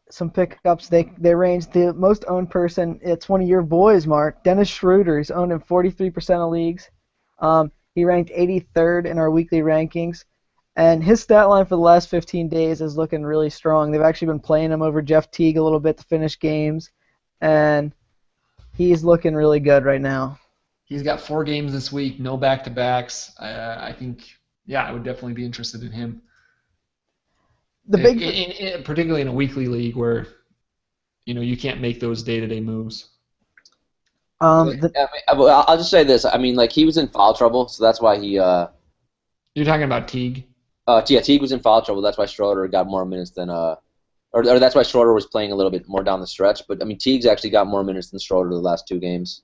C: some pickups. They range. The most owned person, it's one of your boys, Mark, Dennis Schroeder. He's owned in 43% of leagues. He ranked 83rd in our weekly rankings, and his stat line for the last 15 days is looking really strong. They've actually been playing him over Jeff Teague a little bit to finish games, and he's looking really good right now.
A: He's got 4 games this week, no back-to-backs. I think, I would definitely be interested in him. Particularly in a weekly league where, you can't make those day-to-day moves.
B: I'll just say this. I mean, he was in foul trouble, so that's why he.
A: You're talking about Teague?
B: Yeah, Teague was in foul trouble. That's why Schroeder got more minutes than or that's why Schroeder was playing a little bit more down the stretch. But I mean, Teague's actually got more minutes than Schroeder the last 2 games.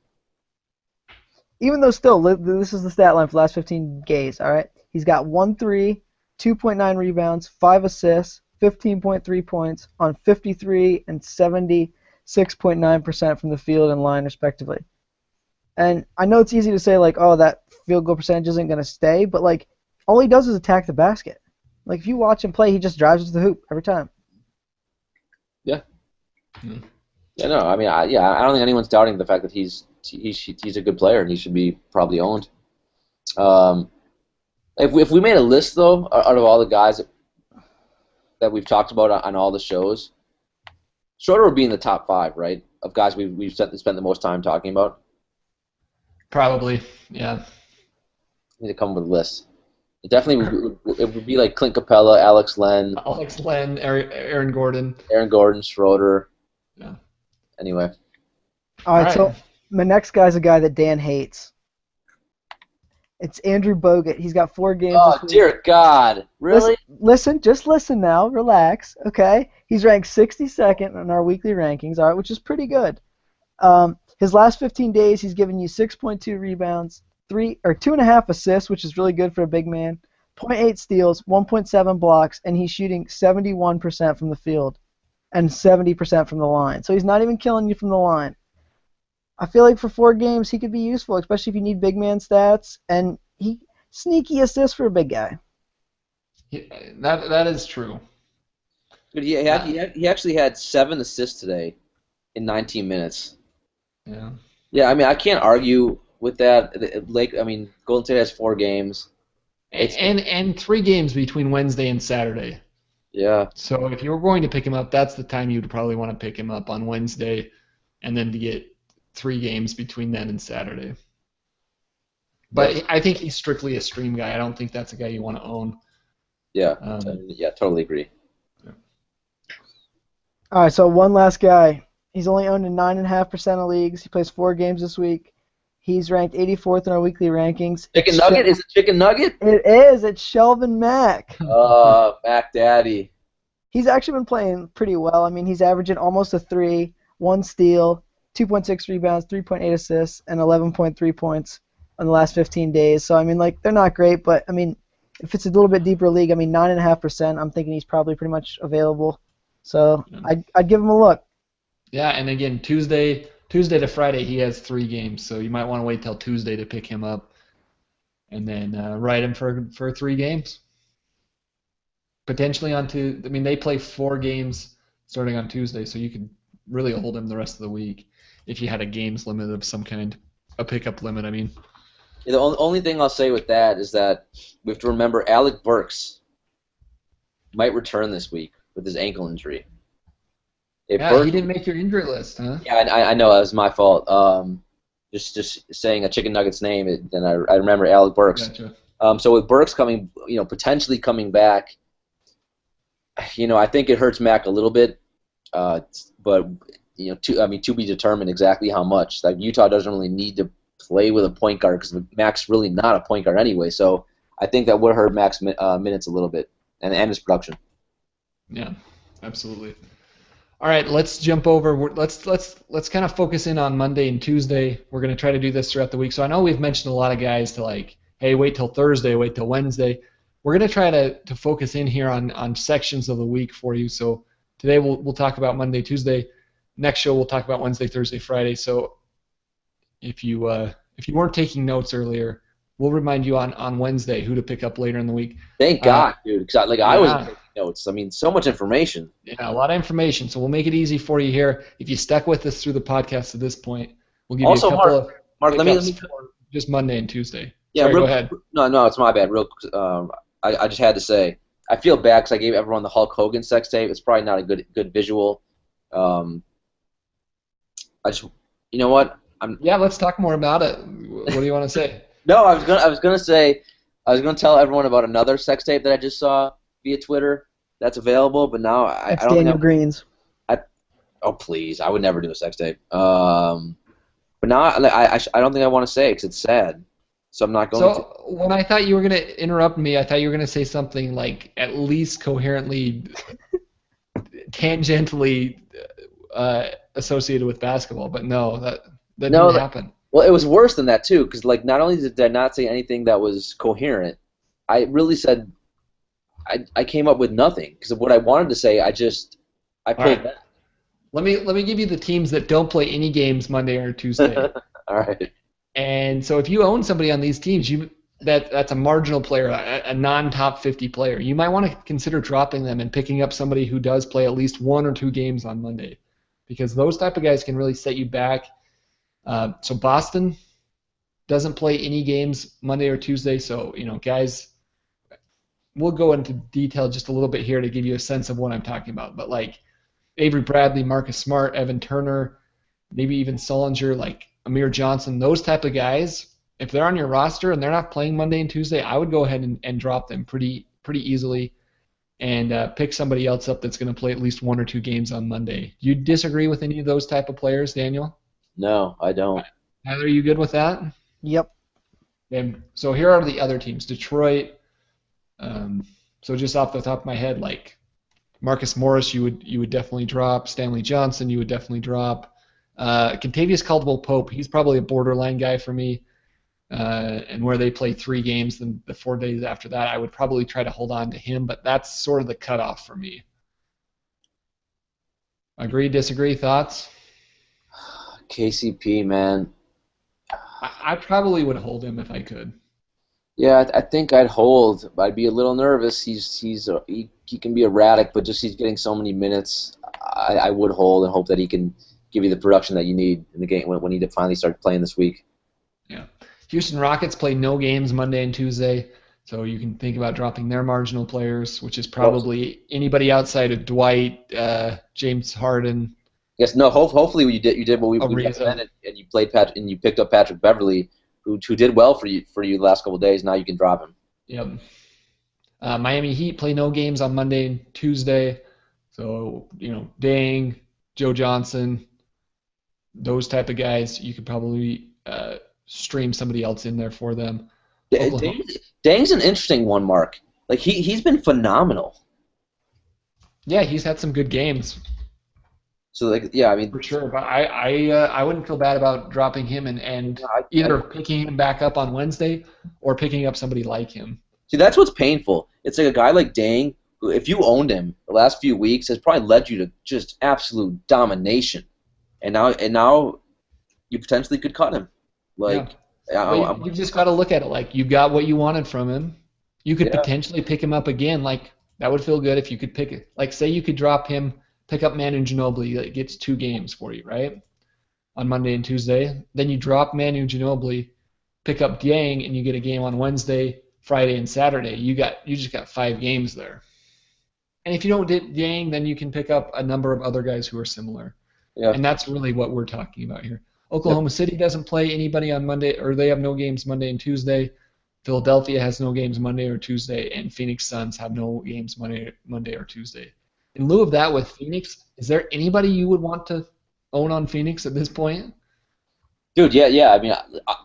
C: Even though still, this is the stat line for the last 15 games. All right, he's got 1 3, 2.9 rebounds, 5 assists, 15.3 points on 53 and 76.9% from the field and line, respectively. And I know it's easy to say, that field goal percentage isn't going to stay, but, all he does is attack the basket. If you watch him play, he just drives to the hoop every time.
B: Yeah. Hmm. Yeah, no, I mean, I don't think anyone's doubting the fact that he's a good player and he should be probably owned. If we made a list, though, out of all the guys that we've talked about on all the shows, Schroeder would be in the top 5, right, of guys we've spent the most time talking about?
A: Probably, yeah.
B: Need to come up with a list. It definitely would be like Clint Capella, Alex Len,
A: Aaron Gordon.
B: Aaron Gordon, Schroeder.
A: Yeah.
B: Anyway.
C: All right, so my next guy's a guy that Dan hates. It's Andrew Bogut. He's got 4 games.
B: Oh, dear God. Really?
C: Just listen now. Relax, okay? He's ranked 62nd in our weekly rankings, all right, which is pretty good. His last 15 days, he's given you 6.2 rebounds, 2.5 assists, which is really good for a big man, 0.8 steals, 1.7 blocks, and he's shooting 71% from the field and 70% from the line. So he's not even killing you from the line. I feel like for 4 games he could be useful, especially if you need big man stats, and he sneaky assists for a big guy.
A: Yeah, that is true.
B: But he actually had 7 assists today in 19 minutes.
A: Yeah.
B: Yeah, I mean, I can't argue with that. Golden State has 4 games.
A: And 3 games between Wednesday and Saturday.
B: Yeah.
A: So if you were going to pick him up, that's the time you'd probably want to pick him up on Wednesday, and then to get 3 games between then and Saturday. But I think he's strictly a stream guy. I don't think that's a guy you want to own.
B: Yeah. Totally agree.
A: Yeah.
C: All right, so one last guy. He's only owned in 9.5% of leagues. He plays 4 games this week. He's ranked 84th in our weekly rankings.
B: Chicken Nugget? Is it Chicken Nugget?
C: It is. It's Shelvin Mack.
B: Mac Daddy.
C: He's actually been playing pretty well. I mean, he's averaging almost a 3, 1 steal, 2.6 rebounds, 3.8 assists, and 11.3 points in the last 15 days. So, I mean, they're not great, but, I mean, if it's a little bit deeper league, 9.5%, I'm thinking he's probably pretty much available. So, I'd give him a look.
A: Yeah, and again, Tuesday to Friday, he has 3 games, so you might want to wait till Tuesday to pick him up, and then ride him for 3 games. Potentially they play 4 games starting on Tuesday, so you could really hold him the rest of the week if you had a games limit of some kind, a pickup limit. I mean,
B: Yeah, the only thing I'll say with that is that we have to remember Alec Burks might return this week with his ankle injury. If
A: yeah,
B: Burks,
A: he didn't make your injury list, huh?
B: yeah, I know that was my fault. Just saying a chicken nugget's name, then I remember Alec Burks.
A: Gotcha.
B: So with Burks coming, potentially coming back, I think it hurts Mac a little bit, but to be determined exactly how much. Like Utah doesn't really need to play with a point guard because Mac's really not a point guard anyway. So I think that would hurt Mac's minutes a little bit and his production.
A: Yeah, absolutely. All right, let's jump over. Let's kind of focus in on Monday and Tuesday. We're going to try to do this throughout the week. So I know we've mentioned a lot of guys to like, hey, wait till Thursday, wait till Wednesday. We're going to try to focus in here on sections of the week for you. So today we'll talk about Monday, Tuesday. Next show we'll talk about Wednesday, Thursday, Friday. So if you weren't taking notes earlier, we'll remind you on Wednesday who to pick up later in the week.
B: Thank God, dude. Because I was taking notes. I mean, so much information.
A: Yeah, a lot of information. So we'll make it ezy for you here. If you stuck with us through the podcast to this point, we'll give
B: also,
A: you a couple of
B: Mark, let me
A: just Monday and Tuesday.
B: Yeah,
A: sorry, go ahead.
B: No, it's my bad. I just had to say, I feel bad because I gave everyone the Hulk Hogan sex tape. It's probably not a good visual. You know what?
A: Yeah, let's talk more about it. What do you want to say?
B: No, I was gonna tell everyone about another sex tape that I just saw via Twitter that's available, but now I don't
C: Daniel Green's.
B: Oh please, I would never do a sex tape. But now I don't think I want to say it because it's sad, so I'm not going to.
A: So when I thought you were going to interrupt me, I thought you were going to say something like at least coherently, tangentially associated with basketball, but no, that didn't happen.
B: Well, it was worse than that too, because like not only did I not say anything that was coherent, I really said I came up with nothing because of what I wanted to say. I pulled back.
A: Let me give you the teams that don't play any games Monday or Tuesday.
B: All right.
A: And so if you own somebody on these teams, that's a marginal player, a non-top 50 player. You might want to consider dropping them and picking up somebody who does play at least 1 or 2 games on Monday, because those type of guys can really set you back. So Boston doesn't play any games Monday or Tuesday, so guys, we'll go into detail just a little bit here to give you a sense of what I'm talking about. But like Avery Bradley, Marcus Smart, Evan Turner, maybe even Sullinger, like Amir Johnson, those type of guys, if they're on your roster and they're not playing Monday and Tuesday, I would go ahead and drop them pretty easily and pick somebody else up that's going to play at least 1 or 2 games on Monday. Do you disagree with any of those type of players, Daniel?
B: No, I don't.
A: Tyler, are you good with that?
C: Yep.
A: And so here are the other teams. Detroit. So just off the top of my head, like Marcus Morris, you would definitely drop. Stanley Johnson, you would definitely drop. Kentavious Caldwell-Pope, he's probably a borderline guy for me. And where they play 3 games, then the 4 days after that, I would probably try to hold on to him. But that's sort of the cutoff for me. Agree, disagree, thoughts?
B: KCP, man.
A: I probably would hold him if I could.
B: Yeah, I think I'd hold. I'd be a little nervous. He can be erratic, but just he's getting so many minutes. I would hold and hope that he can give you the production that you need in the game when he finally starts playing this week.
A: Yeah. Houston Rockets play no games Monday and Tuesday, so you can think about dropping their marginal players, which is probably anybody outside of Dwight, James Harden.
B: Yes, no. Hopefully you did what we recommended, and you picked up Patrick Beverly, who did well for you the last couple of days. Now you can drop him.
A: Yep. Miami Heat play no games on Monday and Tuesday, so Dang, Joe Johnson, those type of guys, you could probably stream somebody else in there for them.
B: Dang's an interesting one, Mark. Like he's been phenomenal.
A: Yeah, he's had some good games.
B: So I mean
A: for sure, but I wouldn't feel bad about dropping him and either picking him back up on Wednesday or picking up somebody like him.
B: See, that's what's painful. It's like a guy like Dang, who, if you owned him the last few weeks, has probably led you to just absolute domination, and now you potentially could cut him. Like
A: you've just got to look at it like you got what you wanted from him. You could potentially pick him up again. Like that would feel good if you could pick it. Like say you could drop him pick up Manu Ginobili that gets 2 games for you, right? On Monday and Tuesday. Then you drop Manu Ginobili, pick up Dieng, and you get a game on Wednesday, Friday, and Saturday. You just got 5 games there. And if you don't get Dieng, then you can pick up a number of other guys who are similar.
B: Yeah.
A: And that's really what we're talking about here. Oklahoma City doesn't play anybody on Monday, or they have no games Monday and Tuesday. Philadelphia has no games Monday or Tuesday, and Phoenix Suns have no games Monday or Tuesday. In lieu of that, with Phoenix, is there anybody you would want to own on Phoenix at this point?
B: Dude, yeah. I mean,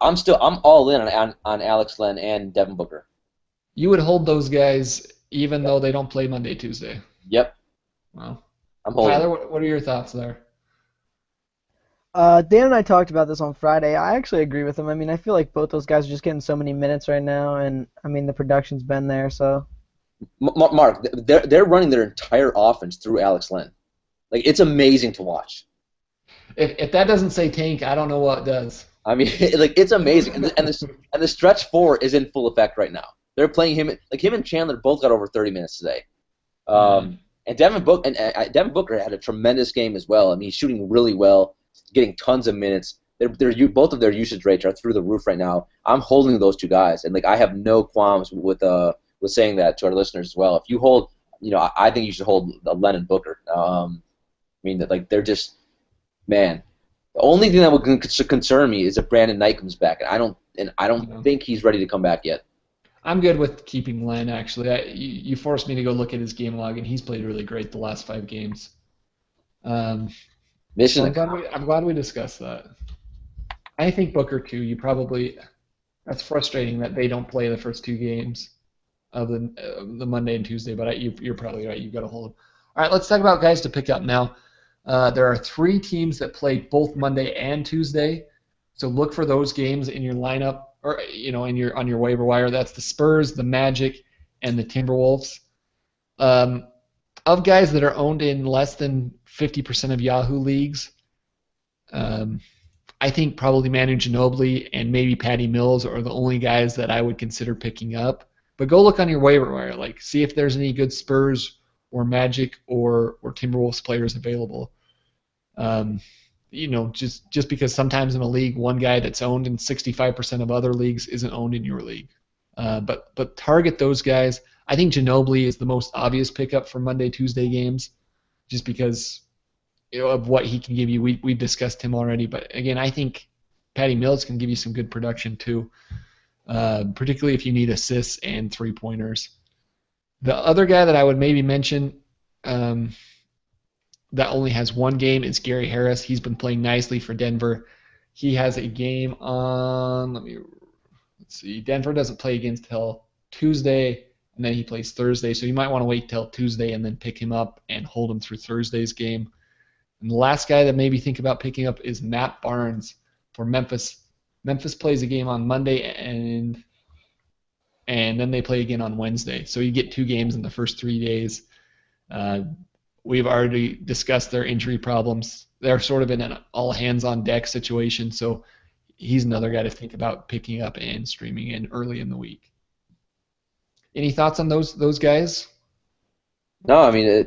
B: I'm all in on Alex Len and Devin Booker.
A: You would hold those guys even though they don't play Monday, Tuesday.
B: Yep.
A: Wow.
B: I'm holding.
A: Tyler, what are your thoughts there?
C: Dan and I talked about this on Friday. I actually agree with him. I mean, I feel like both those guys are just getting so many minutes right now, and I mean the production's been there. So,
B: Mark, they're running their entire offense through Alex Len. Like, it's amazing to watch.
A: If that doesn't say tank, I don't know what does.
B: I mean, like, it's amazing, and the stretch 4 is in full effect right now. They're playing him and Chandler both got over 30 minutes today. And Devin Booker had a tremendous game as well. I mean, he's shooting really well, getting tons of minutes. Both of their usage rates are through the roof right now. I'm holding those 2 guys, and like I have no qualms with saying that to our listeners as well. If you hold, I think you should hold Len and Booker. I mean, that like they're just, man. The only thing that would concern me is if Brandon Knight comes back, and I don't think he's ready to come back yet.
A: I'm good with keeping Len, actually. You forced me to go look at his game log, and he's played really great the last 5 games. I'm glad we discussed that. I think Booker, too, that's frustrating that they don't play the first 2 games of the Monday and Tuesday, but you're probably right. You've got to hold them. All right, let's talk about guys to pick up now. There are 3 teams that play both Monday and Tuesday, so look for those games in your lineup or on your waiver wire. That's the Spurs, the Magic, and the Timberwolves. Of guys that are owned in less than 50% of Yahoo leagues, I think probably Manu Ginobili and maybe Patty Mills are the only guys that I would consider picking up. But go look on your waiver wire, see if there's any good Spurs or Magic or Timberwolves players available. Just because sometimes in a league, one guy that's owned in 65% of other leagues isn't owned in your league. But target those guys. I think Ginobili is the most obvious pickup for Monday, Tuesday games, just because of what he can give you. We've discussed him already, but again, I think Patty Mills can give you some good production too, particularly if you need assists and 3-pointers. The other guy that I would maybe mention that only has 1 game is Gary Harris. He's been playing nicely for Denver. He has a game on, let's see, Denver doesn't play again until Tuesday, and then he plays Thursday, so you might want to wait till Tuesday and then pick him up and hold him through Thursday's game. And the last guy that maybe think about picking up is Matt Barnes for Memphis. Memphis plays a game on Monday and then they play again on Wednesday. So you get 2 games in the first 3 days. We've already discussed their injury problems. They're sort of in an all-hands-on-deck situation, so he's another guy to think about picking up and streaming in early in the week. Any thoughts on those guys?
B: No, I mean,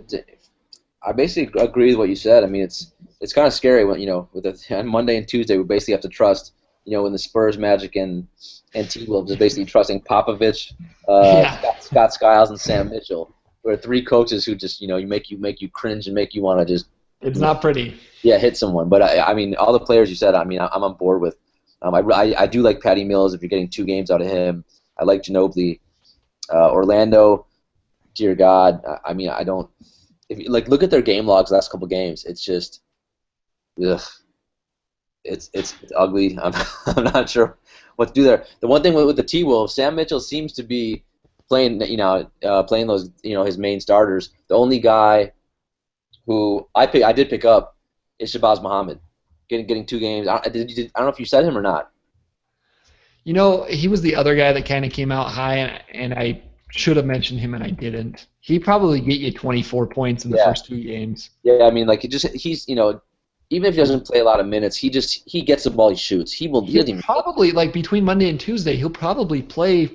B: I basically agree with what you said. I mean, it's kind of scary when on Monday and Tuesday we basically have to trust in the Spurs, Magic, and T-Wolves is basically trusting Popovich, Scott Skiles, and Sam Mitchell. We're 3 coaches who just make you cringe and make you want to just.
A: It's not pretty.
B: Yeah, hit someone. But I mean, all the players you said, I mean, I'm on board with. I do like Patty Mills if you're getting 2 games out of him. I like Ginobili. Orlando, dear God, I mean, I don't. If you look at their game logs last couple games, it's just, ugh. It's ugly. I'm not sure what to do there. The one thing with the T-Wolves, Sam Mitchell seems to be playing playing those his main starters. The only guy who I did pick up is Shabazz Muhammad, getting 2 games. I don't know if you said him or not.
A: He was the other guy that kind of came out high, and I should have mentioned him, and I didn't. He probably get you 24 points in the first 2 games.
B: Yeah, I mean, he's even if he doesn't play a lot of minutes, he gets the ball, he shoots. He'll
A: probably between Monday and Tuesday, he'll probably play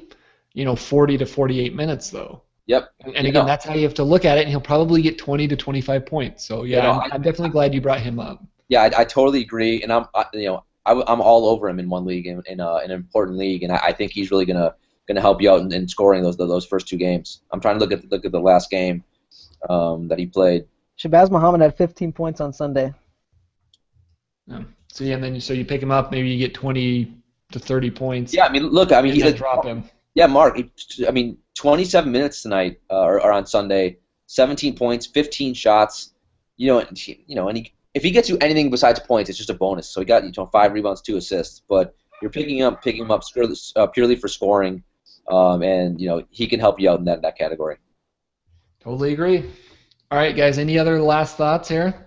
A: 40 to 48 minutes though.
B: Yep.
A: And again, that's how you have to look at it, and he'll probably get 20 to 25 points. So, I'm definitely glad you brought him up.
B: Yeah, I totally agree, and I'm all over him in one league, in an important league, and I think he's really gonna help you out in scoring those first 2 games. I'm trying to look at the last game that he played.
C: Shabazz Muhammad had 15 points on Sunday.
A: Yeah. So and then you pick him up, maybe you get 20 to 30 points.
B: Yeah, he's
A: drop him.
B: Yeah, Mark. 27 minutes tonight or on Sunday, 17 points, 15 shots. And if he gets you anything besides points, it's just a bonus. So he got 5 rebounds, 2 assists. But you're picking him up purely for scoring, and he can help you out in that category.
A: Totally agree. All right, guys. Any other last thoughts here?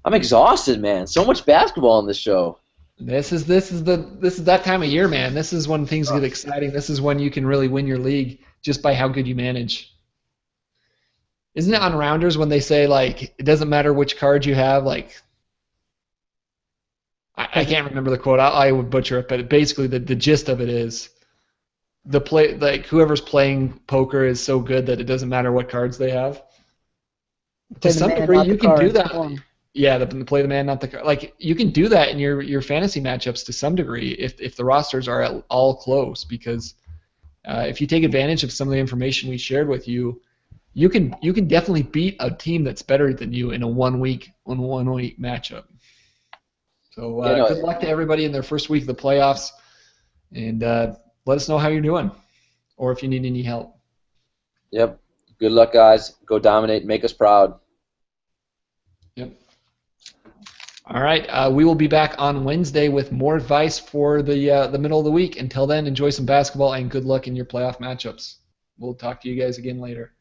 B: I'm exhausted, man. So much basketball on this show.
A: This is that time of year, man. This is when things get exciting. This is when you can really win your league just by how good you manage. Isn't it on Rounders when they say like it doesn't matter which card you have? Like I can't remember the quote. I would butcher it, but basically the gist of it is whoever's playing poker is so good that it doesn't matter what cards they have. To some degree, you can do that. Yeah, play the man, not the card. Like you can do that in your fantasy matchups to some degree if the rosters are all close, because if you take advantage of some of the information we shared with you, you can definitely beat a team that's better than you in a one week matchup. So good luck to everybody in their first week of the playoffs, and let us know how you're doing, or if you need any help.
B: Yep. Good luck, guys. Go dominate. Make us proud.
A: Yep. All right. We will be back on Wednesday with more advice for the middle of the week. Until then, enjoy some basketball and good luck in your playoff matchups. We'll talk to you guys again later.